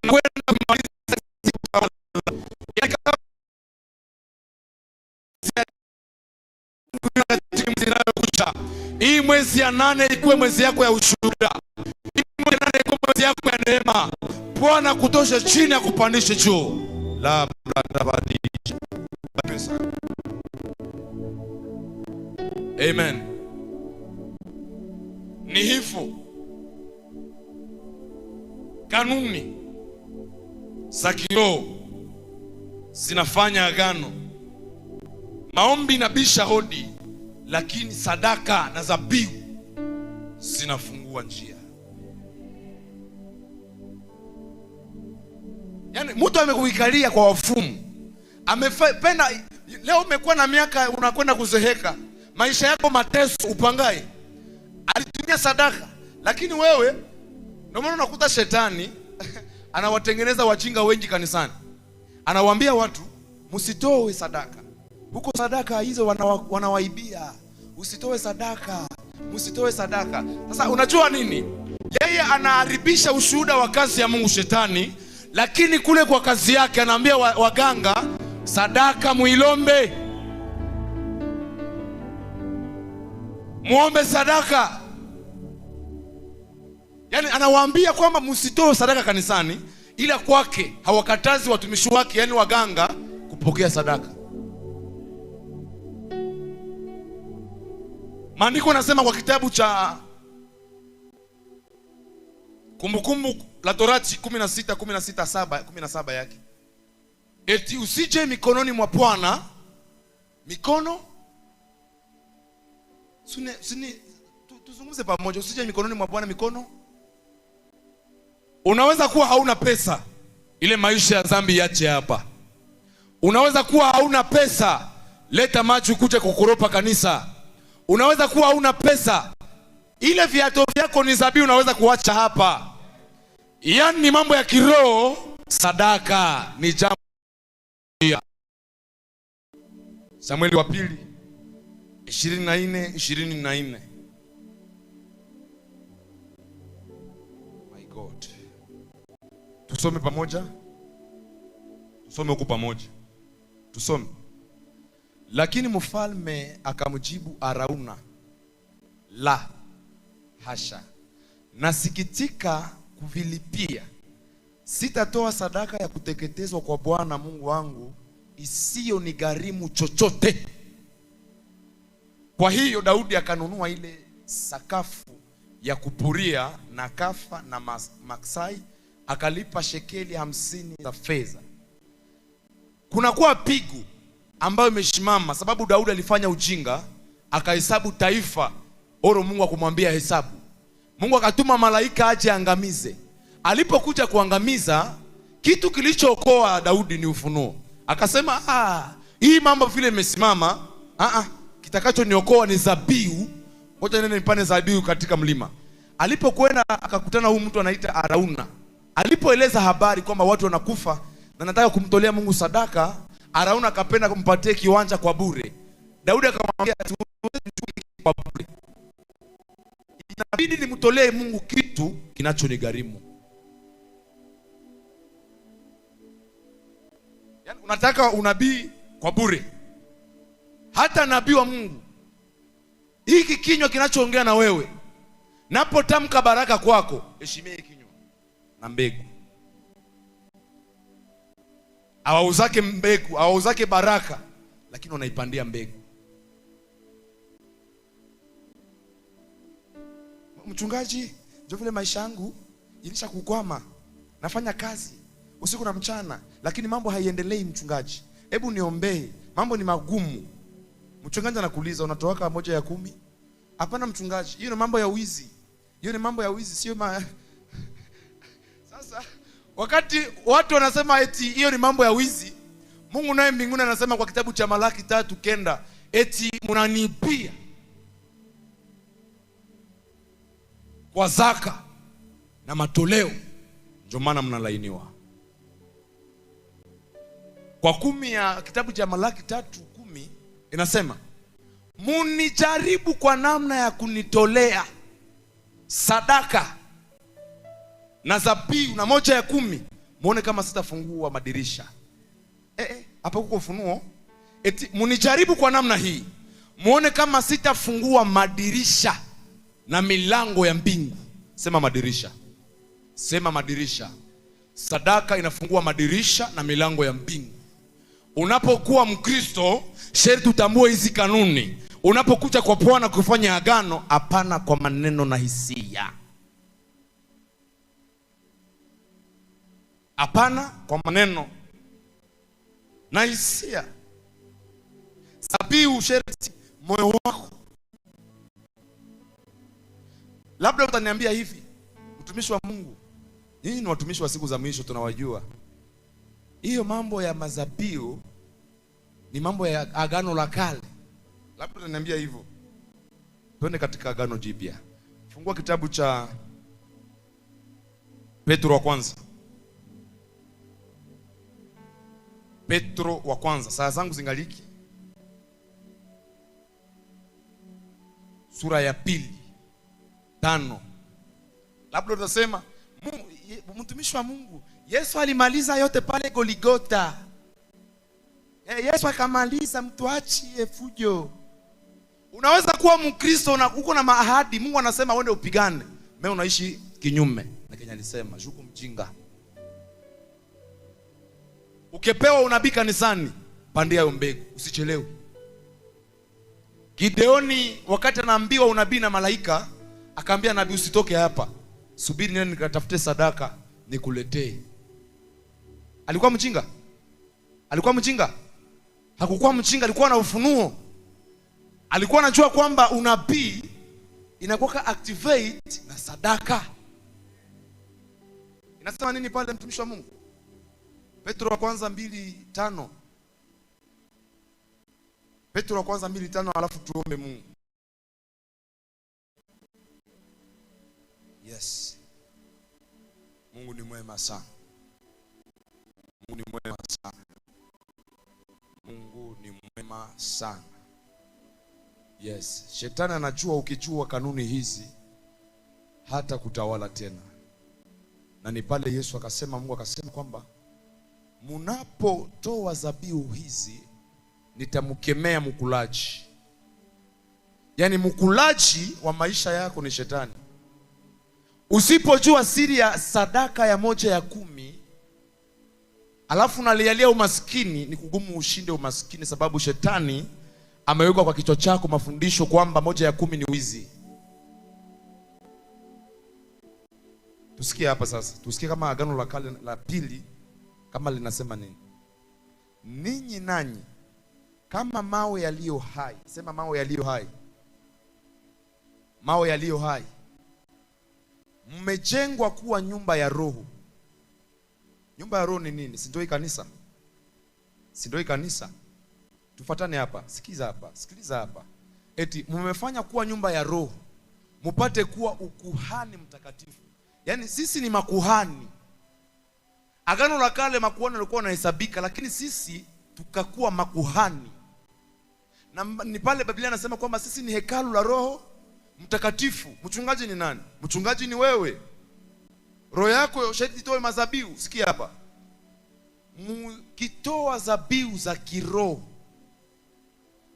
Unakwenda kumaliza kutawala. Hii mwezi ya 8 ikuwe mwezi yako ya ushuhuda. Hii mwezi ya 8 ikuwe mwezi yako ya neema. Bwana kutosha chini akupandishe juu. La badisha. Amen. Ni hivyo kanuni za kiroho zinafanya agano. Maombi inabisha hodi, lakini sadaka na zabihu zinafungua njia. Yaani mtu amekuikalia kwa wafumu, amependa. Leo umekuwa na miaka, unakwenda kuzeheka, maisha yako mateso, upangai, alitumia sadaka. Lakini wewe ndio maana unakuta shetani anawatengeneza wajinga wengi kanisani. Anawaambia watu msitoe sadaka. Huko sadaka hizo wanawaibia. Usitoe sadaka, msitoe sadaka. Sasa unajua nini? Yeye anaharibisha ushuhuda wa kazi ya Mungu shetani, lakini kule kwa kazi yake anaambia waganga sadaka muilombe. Muombe sadaka. Yaani anawaambia kwamba msitoe sadaka kanisani, ila kwake hawakatazi watumishi wake, yani waganga, kupokea sadaka. Maandiko nasema kwa kitabu cha Kumbukumbu la Torati 16:17 yake, eti usije mikononi mwa Bwana mikono Tuzungumze pamoja, usije mikononi mwa Bwana mikono. Unaweza kuwa hauna pesa, ile maisha ya dhambi yache hapa. Unaweza kuwa hauna pesa, leta maji ukuje kukoropa kanisa. Unaweza kuwa hauna pesa, ile viatu vyako ni zabibu, unaweza kuacha hapa. Yaani ni mambo ya kiroho. Sadaka ni jambo. Samueli wa pili 24:24. My God. Tusome pamoja. Tusome huku pamoja. Tusome. Lakini mfalme akamjibu Arauna, la hasha, nasikitika kuvilipia. Sitatoa sadaka ya kuteketezwa kwa Bwana Mungu wangu isiyo ni gharimu chochote. Kwa hiyo Daudi akanunua ile sakafu ya kupuria na kafa na maksai, akalipa shekeli 50 za fedha. Kunakuwa pigu ambayo imeshimama sababu Daudi alifanya ujinga, akahesabu taifa oro Mungu akumwambia hesabu. Mungu akatuma malaika aje angamize. Alipokuja kuangamiza, kitu kilichookoa Daudi ni ufunuo. Akasema hii mambo vile imesimama, kitakacho niokoa ni zabihu. Ngoja nene nipane zabihu katika mlima. Alipokwenda akakutana huyu mtu anaita Arauna. Alipoeleza habari kwamba watu wanakufa na nataka kumtolea Mungu sadaka, Arauna akapenda kumpatia kiwanja kwa bure. Daudi akamwambia kwa bure. Inabidi nimtolee Mungu kitu kinachonigharimu. Yaani unataka unabii kwa bure. Hata nabii wa Mungu, hiki kinywa kinachoongea na wewe, napotamka baraka kwako, heshimia kinywa na mbegu. Hawauzake mbegu, hawauzake baraka, lakini wanaipandia mbegu. Mchungaji, ndio vile maisha yangu ilisha kukwama. Nafanya kazi usiku na mchana, lakini mambo haiendelei mchungaji. Hebu niombee, mambo ni magumu. Mchungaji anakuuliza unatoa 1/10? Hapana mchungaji, hiyo ni mambo ya wizi. Hiyo ni mambo ya wizi, sio Sasa wakati watu wanasema eti hiyo ni mambo ya wizi, Mungu naye mbinguni anasema kwa kitabu cha Malaki 3:9 eti mnanipia kwa zaka na matoleo, ndio maana mnalainiwa. Kwa 10 ya kitabu cha Malaki 3:10 inasema munijaribu kwa namna ya kunitolea sadaka na zabihu na 1/10, muone kama sitafungua madirisha. Hapa kuko ufunuo. Eti munijaribu kwa namna hii, muone kama sitafungua madirisha na milango ya mbingu. Sema madirisha. Sema madirisha. Sadaka inafungua madirisha na milango ya mbingu. Unapokuwa Mkristo, sharti utambue hizi kanuni. Unapokuja kwa Bwana kufanya agano, hapana kwa maneno na hisia. Hapana kwa maneno na hisia. Zabihu sharti moyo wako. Labda utaniambia hivi, mtumishi wa Mungu, nyinyi ni watumishi wa siku za mwisho, tunawajua. Hiyo mambo ya mazabihu ni mambo ya agano la kale. Labda utaniambia hivyo. Twende katika agano jipya. Fungua kitabu cha Petro wa kwanza. Petro wa kwanza. Saa zangu zingaliki. Sura ya 2:5. Labda utasema mtumishi wa Mungu, Yesu alimaliza yote pale Goligota. Yesu akamaliza, mtu achie fujo. Unaweza kuwa Mkristo na uko na maahadi, Mungu anasema uende upigane, wewe unaishi kinyume na Kenya alisema, shuku mjinga. Ukipewa unabii kanisani, pandia hiyo mbegu, usichelewe. Gideoni wakati anaambiwa unabii na malaika, akaambia nabii usitoke hapa, subiri nene nikatafute sadaka nikuletee. Alikuwa mjinga? Alikuwa mjinga? Hakukuwa mjinga, alikuwa na ufunuo. Alikuwa anajua kwamba unabii inakuwa activate na sadaka. Inasema nini pale mtumishi wa Mungu? Petro wa kwanza 2:5. Petro wa kwanza 2:5, alafu tuombe Mungu. Yes. Mungu ni mwema sana. Mungu ni mwema sana. Mungu ni mwema sana. Yes. Shetani anajua ukijua kanuni hizi hata kutawala tena. Na ni pale Yesu akasema, Mungu akasema kwamba mnapotoa dhabihu hizi nitamkemea mkulaji. Yaani mkulaji wa maisha yako ni shetani. Usipojua siri ya sadaka ya 1/10, alafu nalialia umaskini, ni kugumu ushinde umaskini, sababu shetani ameweka kwa kichwa chako mafundisho kwamba 1/10 ni wizi. Tusikie hapa sasa. Tusikie kama Agano la Kale la pili kama linasema nini. Ninyi nanyi kama mawe yaliyo hai. Sema mawe yaliyo hai. Mawe yaliyo hai. Mmejengwa kuwa nyumba ya roho. Nyumba ya roho ni nini? Si ndio kanisa? Si ndio kanisa? Tufuatane hapa. Sikiza hapa. Sikiliza hapa. Eti mmefanya kuwa nyumba ya roho, mupate kuwa ukuhani mtakatifu. Yaani sisi ni makuhani. Agano la Kale makuhani walikuwa wanahesabika, lakini sisi tukakuwa makuhani. Na ni pale Biblia inasema kwamba sisi ni hekalu la Roho Mtakatifu. Mchungaji ni nani? Mchungaji ni wewe. Roho yako shahidi itoe mazabihu. Sikia hapa. Mkitoa zabihu za kiroho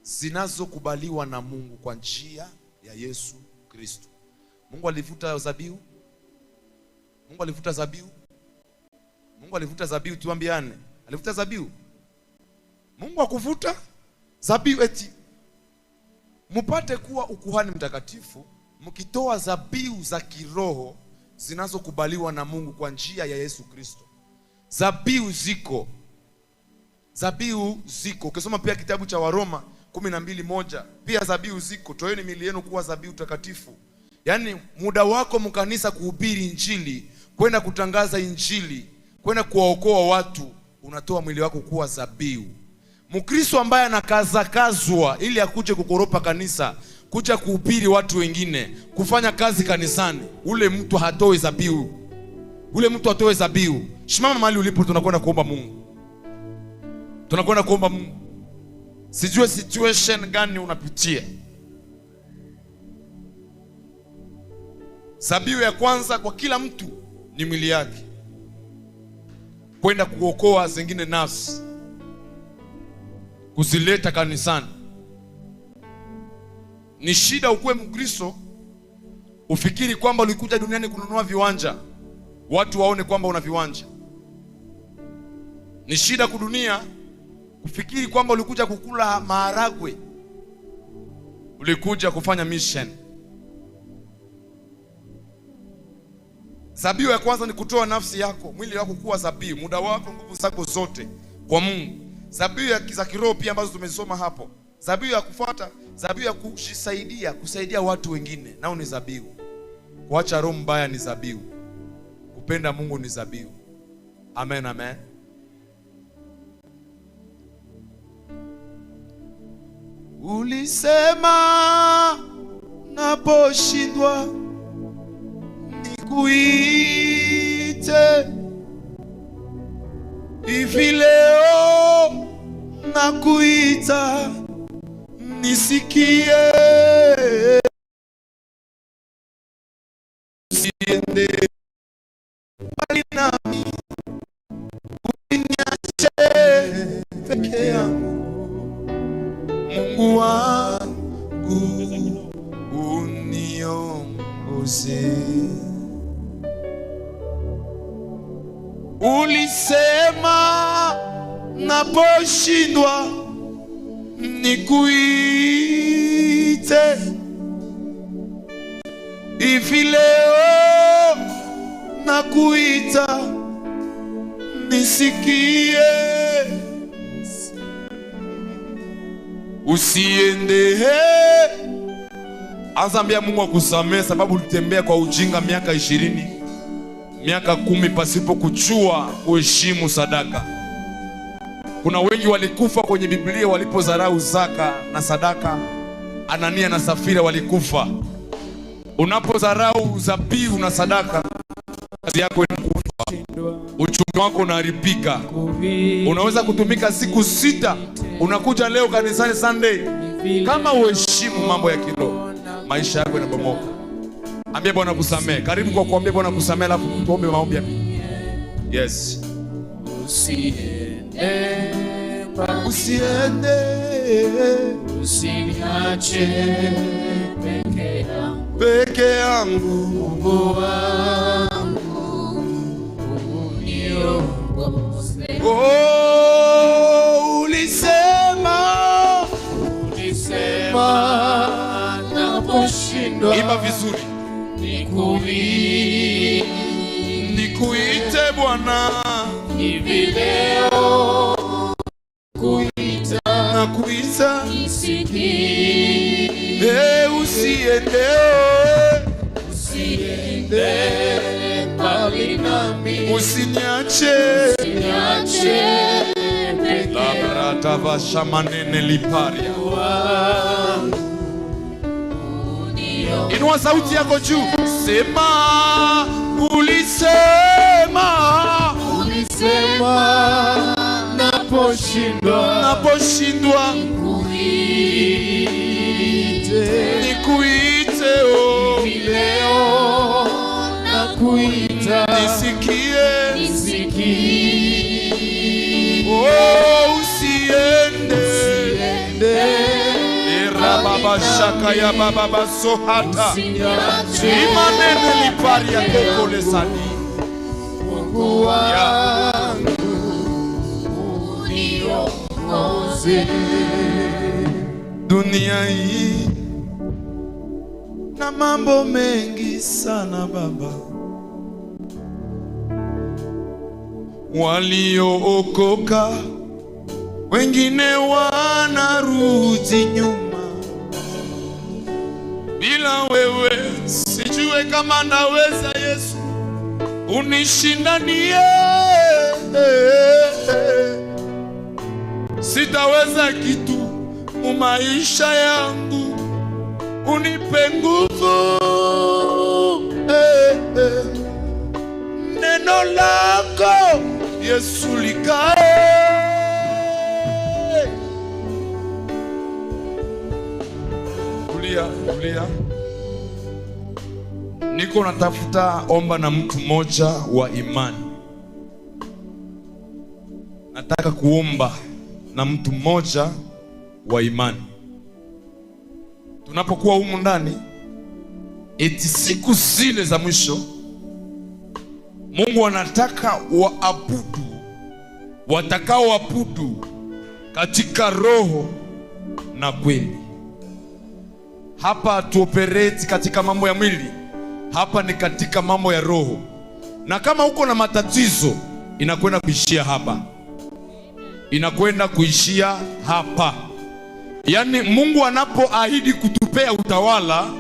zinazokubaliwa na Mungu kwa njia ya Yesu Kristo. Mungu alivuta zabihu? Mungu alivuta zabihu? Mungu alivuta zabihu, tuambiane. Alivuta zabihu? Mungu hakuvuta zabihu eti mupate kuwa ukuhani mtakatifu, mkitoa zabihu za kiroho zinazokubaliwa na Mungu kwa njia ya Yesu Kristo. Zabihu ziko. Zabihu ziko. Ukisoma pia kitabu cha Waroma 12:1, pia zabihu ziko. Toeni miili yenu kuwa zabihu takatifu. Yaani muda wako mkanisa kuhubiri injili, kwenda kutangaza injili, kwenda kuwaokoa watu, unatoa mwili wako kuwa zabihu. Mkristo ambaye anakazwa ili akuje kukoropa kanisa, kuja kuhubiri watu wengine, kufanya kazi kanisani, ule mtu hatoi zabihu. Ule mtu atoe zabihu. Simama mahali ulipo, tunakwenda kuomba Mungu. Tunakwenda kuomba Mungu. Sijue situation gani unapitia. Zabihu ya kwanza kwa kila mtu ni mwili yake, kwenda kuokoa zingine nafsi, kuzileta kanisani. Ni shida ukuwe Mkristo ufikiri kwamba ulikuja duniani kununua viwanja, watu waone kwamba una viwanja. Ni shida kudunia kufikiri kwamba ulikuja kukula maharagwe, ulikuja kufanya mission. Zabihu ya kwanza ni kutoa nafsi yako, mwili wako kuwa zabihu, muda wako, nguvu zako zote kwa Mungu. Zabihu za kiroho pia ambazo tumesoma hapo. Zabihu ya kufuata, zabihu ya kujisaidia, kusaidia watu wengine, nao ni zabihu. Kuacha roho mbaya ni zabihu. Kupenda Mungu ni zabihu. Amen, amen. Ulisema naposhindwa nikuite, hivi leo nakuita nisikie. Usiende mbali nami, uniache peke yangu. Mungu wangu uniongoze. Ulisema naposhindwa nikuite, hivi leo nakuita nisikie. Usiende Anza ambia Mungu akusamehe, sababu ulitembea kwa ujinga miaka 20, miaka 10 pasipo kuchua kuheshimu sadaka. Kuna wengi walikufa kwenye Biblia walipodharau zaka na sadaka. Anania na Safira walikufa. Unapodharau zabihu na sadaka, kazi yako inakufa, uchumi wako unaharibika. Unaweza kutumika siku 6, unakuja leo kanisani Sunday, kama uheshimu mambo ya kiroho, maisha yako yanabomoka. Ambia Bwana kusamehe. Karibu kwa kuambia Bwana kusamehe, alafu tuombe maombi. Yes. Usiende, usiniache peke yangu, Mungu wangu, uniongoze. Oh, ulisema naposhindwa, imba vizuri, nikuite Bwana, hivi leo nakuita, nisikii. Usiende mbali nami, usiniache peke labarata vashamanene liparia. Inua sauti yako juu, sema ulisema naposhindwa nikuite, oh, leo nakuita, nisikie, oh, usiende baba shaka ya baba sohata imanene liparia kokole sani. Mungu wangu, uniongoze. Dunia hii na mambo mengi sana Baba, waliookoka wengine wanarudi nyuma. Bila wewe sijue kama naweza, Yesu unishindanie. Sitaweza kitu mu maisha yangu, unipe nguvu. Neno lako Yesu likae. Tulia. Niko natafuta omba na mtu mmoja wa imani. Nataka kuomba na mtu mmoja wa imani. Tunapokuwa humu ndani, eti siku zile za mwisho, Mungu anataka waabudu, watakao waabudu katika roho na kweli. Hapa tuoperate katika mambo ya mwili, hapa ni katika mambo ya roho. Na kama uko na matatizo, inakwenda kuishia hapa, inakwenda kuishia hapa. Yaani Mungu anapoahidi kutupea utawala,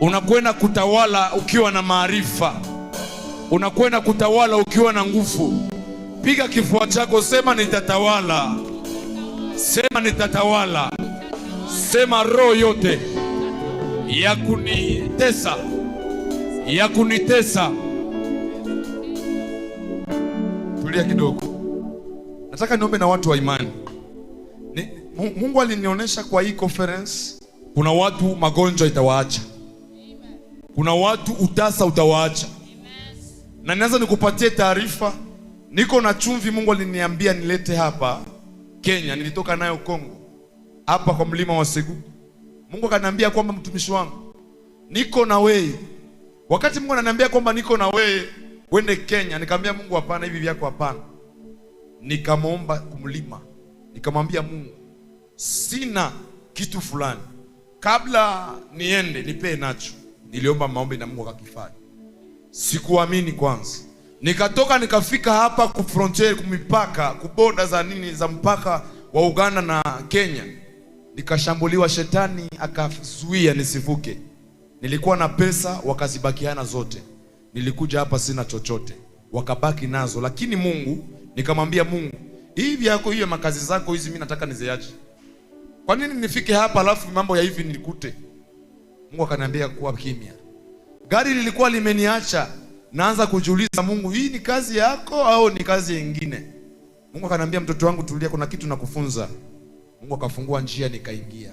unakwenda kutawala ukiwa na maarifa, unakwenda kutawala ukiwa na nguvu. Piga kifua chako, sema nitatawala, sema nitatawala, sema roho yote ya kunitesa. Tulia kidogo, nataka niombe na watu wa imani. Mungu alinionyesha kwa hii conference, kuna watu magonjwa itawaacha, kuna watu utasa utawaacha. Na nianza nikupatie taarifa, niko na chumvi Mungu aliniambia nilete hapa Kenya, nilitoka nayo Kongo, hapa kwa mlima wa Segu. Mungu akaniambia kwamba mtumishi wangu, niko na wewe. Wakati Mungu ananiambia kwamba niko na wewe wende Kenya, nikamwambia Mungu hapana, hivi vyako hapana. Nikamwomba kumlima, nikamwambia Mungu, sina kitu fulani, kabla niende nipe nacho. Niliomba maombi na Mungu akakifanya. Sikuamini kwanza. Nikatoka nikafika hapa ku frontier, kumipaka, kuboda za nini za mpaka wa Uganda na Kenya. Nikashambuliwa, shetani akazuia nisivuke. Nilikuwa na pesa wakazibakiana zote. Nilikuja hapa sina chochote, wakabaki nazo. Lakini Mungu, nikamwambia Mungu, hivi yako hiyo makazi zako hizi mimi nataka niziache. Kwa nini nifike hapa alafu mambo ya hivi nilikute? Mungu akaniambia kuwa kimya. Gari lilikuwa limeniacha, naanza kujiuliza, Mungu, hii ni kazi yako au ni kazi nyingine? Mungu akaniambia, mtoto wangu tulia, kuna kitu nakufunza. Mungu akafungua njia, nikaingia.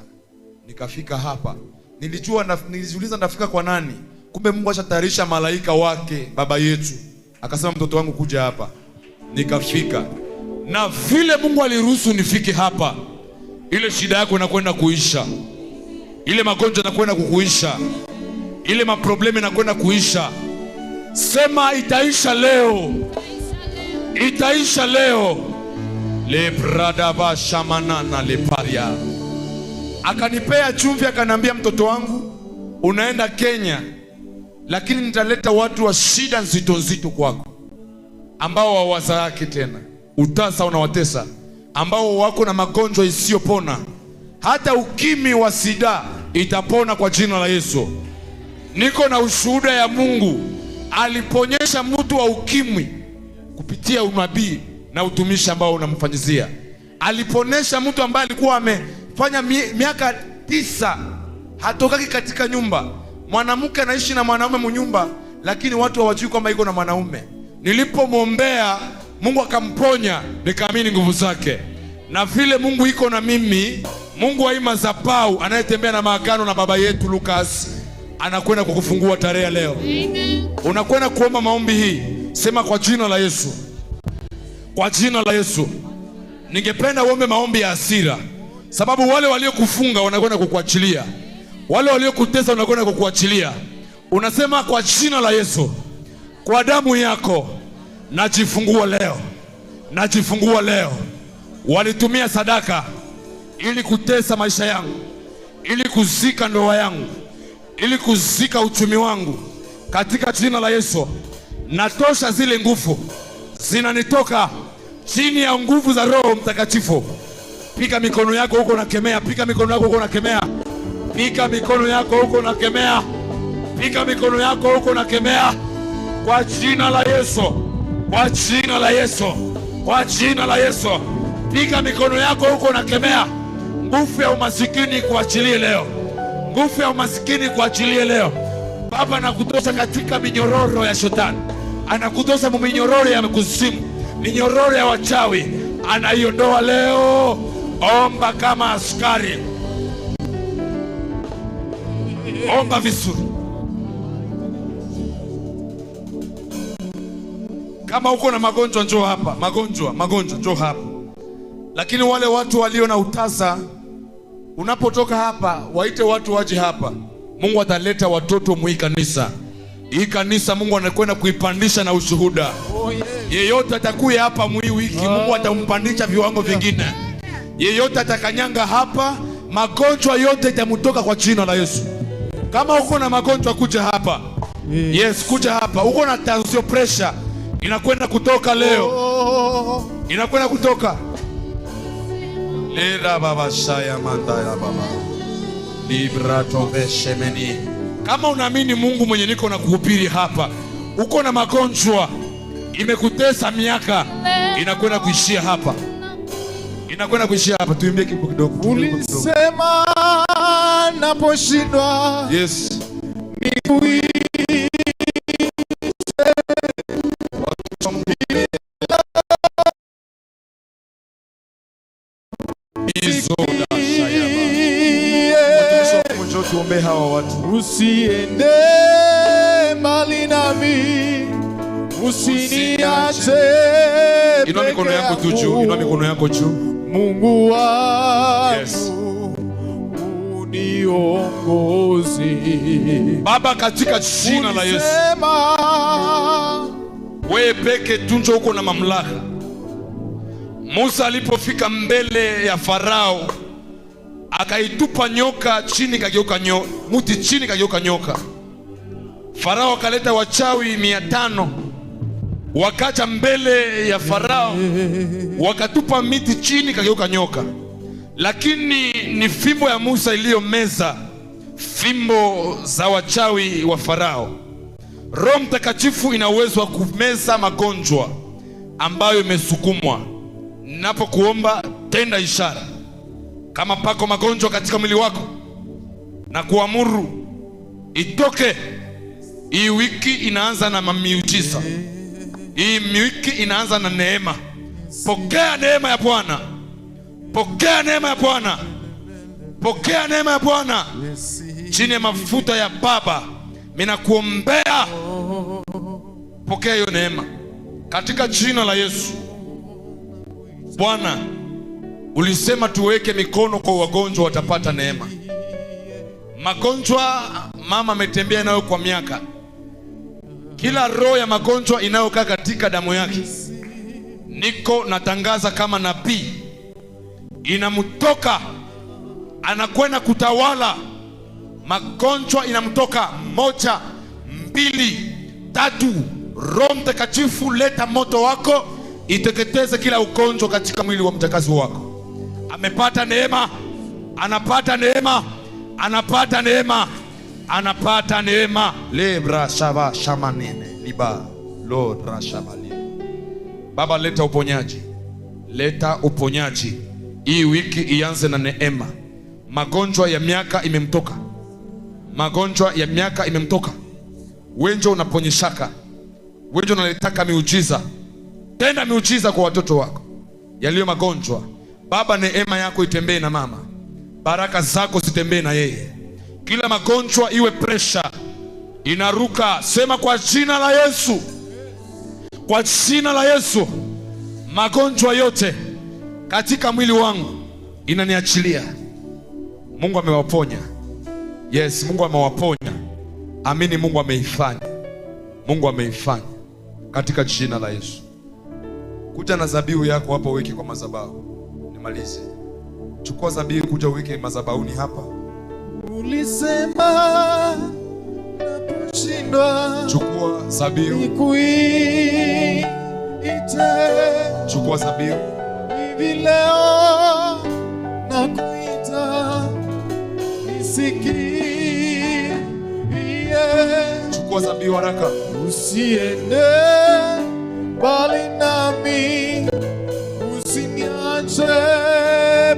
Nikafika hapa. Nilijiuliza nitafika kwa nani? Kumbe Mungu ashatayarisha malaika wake, baba yetu. Akasema, mtoto wangu kuja hapa. Nikafika. Na vile Mungu aliruhusu nifike hapa, ile shida yako inakwenda kuisha. Ile magonjwa yanakwenda kukuisha. Ile maproblemi yanakwenda kuisha. Sema itaisha leo. Itaisha leo. Le bradaba shamanana le paria. Akanipea chumvi, akanambia, mtoto wangu unaenda Kenya, lakini nitaleta watu wa shida nzito nzito kwako, ambao wawaza yake tena utasa unawatesa, ambao wako na magonjwa isiyopona. Hata ukimwi wa sida itapona kwa jina la Yesu. Niko na ushuhuda ya Mungu. Aliponyesha mtu wa ukimwi kupitia unabii na utumishi ambao unamfanyizia. Aliponesha mtu ambaye alikuwa amefanya miaka 9 hatokaki katika nyumba. Mwanamke anaishi na mwanaume mnyumba, lakini watu hawajui kwamba iko na mwanaume. Nilipomwombea Mungu akamponya, nikaamini nguvu zake. Na vile Mungu iko na mimi, Mungu wa madhabahu anayetembea na maagano na baba yetu Lucas, anakwenda kukufungua tarehe leo. Unakwenda kuomba maombi hii. Sema kwa jina la Yesu. Kwa jina la Yesu. Ningependa uombe maombi ya hasira, sababu wale waliokufunga wanakwenda kukuachilia. Wale waliokutesa wanakwenda kukuachilia. Unasema kwa jina la Yesu, kwa damu yako najifungua leo. Najifungua leo. Walitumia sadaka ili kutesa maisha yangu, ili kuzika ndoa yangu, ili kuzika uchumi wangu. Katika jina la Yesu natosha zile nguvu, zinanitoka chini ya nguvu za Roho Mtakatifu. Pika mikono yako huko nakemea. Pika mikono yako huko nakemea. Pika mikono yako huko nakemea. Pika mikono yako huko nakemea. Kwa jina la Yesu. Kwa jina la Yesu. Kwa jina la Yesu. Pika mikono yako huko nakemea. Nguvu ya umasikini kuachilie leo. Nguvu ya umasikini kuachilie leo. Baba, anakutosha katika minyororo ya shetani. Anakutosha minyororo ya kuzimu, minyororo ya wachawi. Anaiondoa leo. Omba kama askari. Omba vizuri. Kama uko na magonjwa njoo hapa. Magonjwa njoo hapa. Lakini wale watu walio na utasa, unapotoka hapa waite watu waje hapa. Mungu ataleta watoto mwi kanisa. Hii kanisa Mungu anakwenda kuipandisha na ushuhuda. Yeyote atakuya hapa mwi wiki, Mungu atampandisha viwango vingine. Yeyote atakanyanga hapa, magonjwa yote itamutoka kwa jina la Yesu. Kama uko na magonjwa kuja hapa. Yes, kuja hapa. Uko na tension, pressure, inakwenda kutoka leo. Inakwenda kutoka. Lera baba shaya manda ya baba. Librato veshemeni. Kama unaamini Mungu mwenye niko na kuhubiri hapa, uko na magonjwa imekutesa miaka, inakwenda kuishia hapa. Inakwenda kuishia hapa. Tuimbie kidogo kidogo. Ulisema naposhindwa. Yes. Tuombe hawa watu. Usiende mbali nami, usiniache. Inua mikono yako tu juu. Inua mikono yako juu. Mungu wangu, yes, uniongoze. Baba, katika jina la Yesu. Wewe peke tu ndio uko na mamlaka. Musa alipofika mbele ya Farao, akaitupa nyoka chini, kageuka muti chini, kageuka nyoka. Farao akaleta wachawi 500 wakaja mbele ya Farao, wakatupa miti chini, kageuka nyoka. Lakini ni fimbo ya Musa iliyomeza fimbo za wachawi wa Farao. Roho Mtakatifu ina uwezo wa kumeza magonjwa ambayo imesukumwa. Ninapokuomba tenda ishara. Kama pako magonjwa katika mwili wako, na kuamuru itoke. Hii wiki inaanza na miujiza. Hii wiki inaanza na neema. Pokea neema ya Bwana. Pokea neema ya Bwana. Pokea neema ya Bwana. Chini ya mafuta ya Baba, mimi nakuombea, pokea hiyo neema katika jina la Yesu. Bwana, ulisema tuweke mikono kwa wagonjwa watapata neema. Magonjwa mama ametembea nayo kwa miaka. Kila roho ya magonjwa inayokaa katika damu yake, niko natangaza kama nabii, inamtoka, anakwenda kutawala. Magonjwa inamtoka. 1, 2, 3. Roho Mtakatifu, leta moto wako iteketeze kila ugonjwa katika mwili wa mtakazi wako. Amepata neema, anapata neema, anapata neema, anapata neema. Lebra shaba shamanene liba Lord rashabali. Baba, leta uponyaji, leta uponyaji. Hii wiki ianze na neema. Magonjwa ya miaka imemtoka, magonjwa ya miaka imemtoka. Wenjo unaponyeshaka, wenjo unaletaka miujiza. Tenda miujiza kwa watoto wako yaliyo magonjwa. Baba, neema yako itembee na mama, baraka zako zitembee na yeye. Kila magonjwa, iwe pressure inaruka, sema kwa jina la Yesu, kwa jina la Yesu, magonjwa yote katika mwili wangu inaniachilia. Mungu amewaponya. Yes, Mungu amewaponya. Amini, Mungu ameifanya. Mungu ameifanya katika jina la Yesu. Kuja na zabihu yako hapa, weke kwa madhabahu. Nimalize. Chukua zabihu, kuja weke madhabahuni hapa. Ulisema naposhindwa, chukua zabihu. Nikuite. Chukua zabihu. Hivi leo nakuita, nisikie. Chukua zabihu haraka. Usiende bali nami, usiniache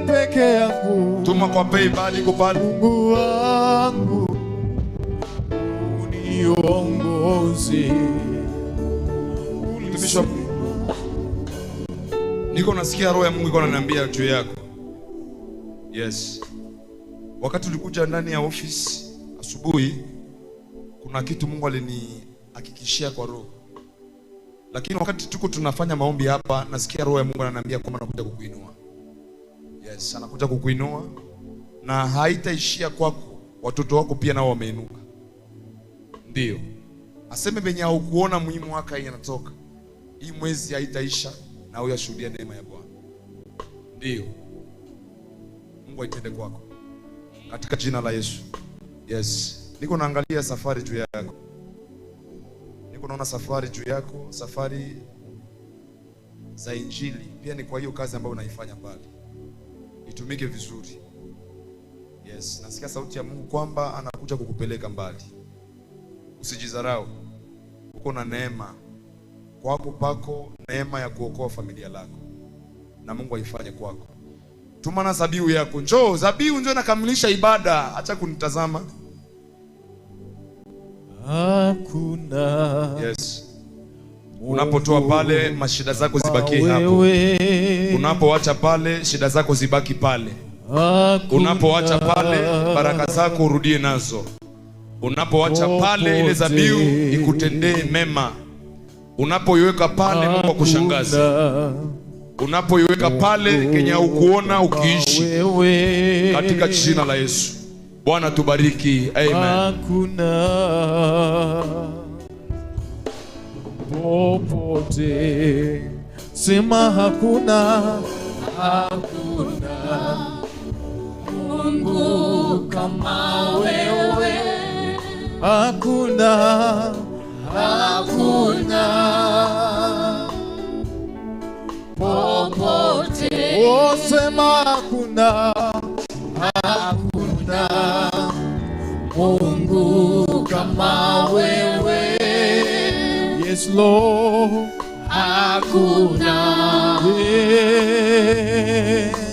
peke yangu. Tuma kwa PayPal iko pale. Mungu wangu, uniongoze. Niko nasikia roho ya Mungu iko ananiambia juu yako. Yes. Wakati ulikuja ndani ya ofisi asubuhi, kuna kitu Mungu alinihakikishia kwa roho. Lakini wakati tuko tunafanya maombi hapa, nasikia roho ya Mungu ananiambia kwamba anakuja kukuinua. Yes, anakuja kukuinua na haitaishia kwako. Watoto wako pia nao wameinuka. Ndio. Aseme benye haukuona muhimu waka hii anatoka. Hii mwezi haitaisha na uyashuhudia neema ya Bwana. Ndio. Mungu aitende kwako katika jina la Yesu. Yes. Niko naangalia safari juu yako. Niko naona safari juu yako, safari za Injili. Pia ni kwa hiyo kazi ambayo unaifanya pale, itumike vizuri. Yes, nasikia sauti ya Mungu kwamba anakuja kukupeleka mbali. Usijidharau. Uko na neema. Kwako pako neema ya kuokoa familia lako, na Mungu aifanye kwako. Tuma na zabihu yako. Njoo, zabihu njoo nakamilisha ibada. Acha kunitazama. Hakuna. Yes. Unapotoa pale, mashida zako zibaki hapo. Unapoacha pale, shida zako zibaki pale. Unapoacha pale, baraka zako urudie nazo. Unapoacha pale, ile zabihu ikutendee mema. Unapoiweka pale, Mungu akushangaze. Unapoiweka pale, Kenya ukuona ukiishi katika jina la Yesu. Bwana tubariki. Amen. Hakuna popote, sema hakuna. Hakuna Mungu kama wewe. Hakuna, hakuna popote, oh sema hakuna. Hakuna Lo, hakuna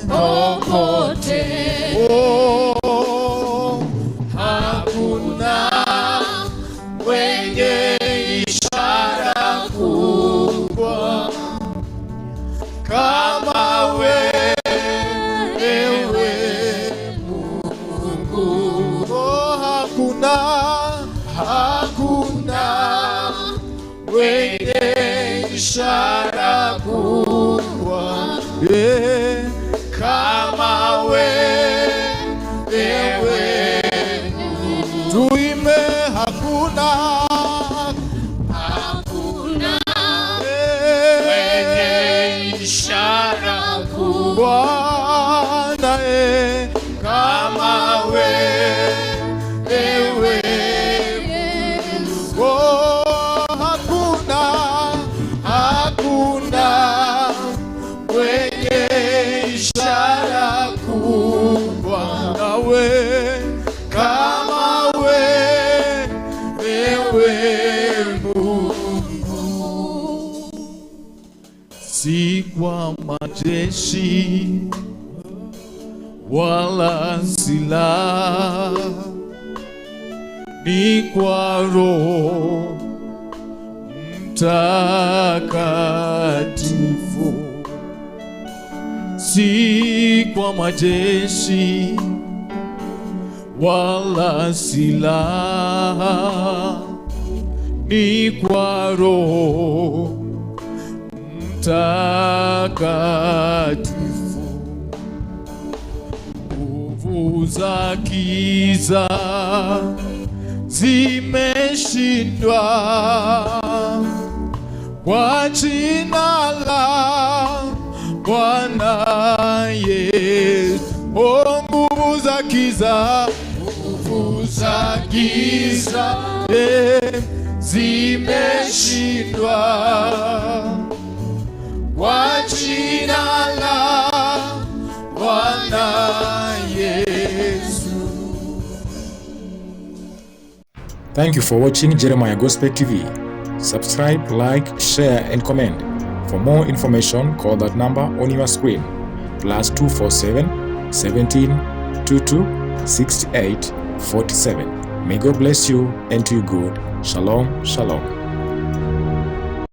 popote, hakuna mwenye ishara kubwa kama wewe Mungu. Hakuna mwenye ishara kubwa kama wewe. Tuime hakuna mwenye ishara kubwa nae kama wewe. Hakuna mwenye ishara kubwa nawe kama wewe Mungu. Si kwa majeshi wala silaha, ni kwa Roho Mtakatifu. Si kwa majeshi wala silaha, ni kwa Roho Mtakatifu. Nguvu za giza zimeshindwa kwa jina la Bwana Yesu. Nguvu za giza zimeshindwa kwa jina la Bwana Yesu. Thank you for watching Jeremiah Gospel TV. Subscribe, like, share and comment. For more information, call that number on your screen. +247 17 22 68 47. May God bless you and do you good. Shalom, shalom.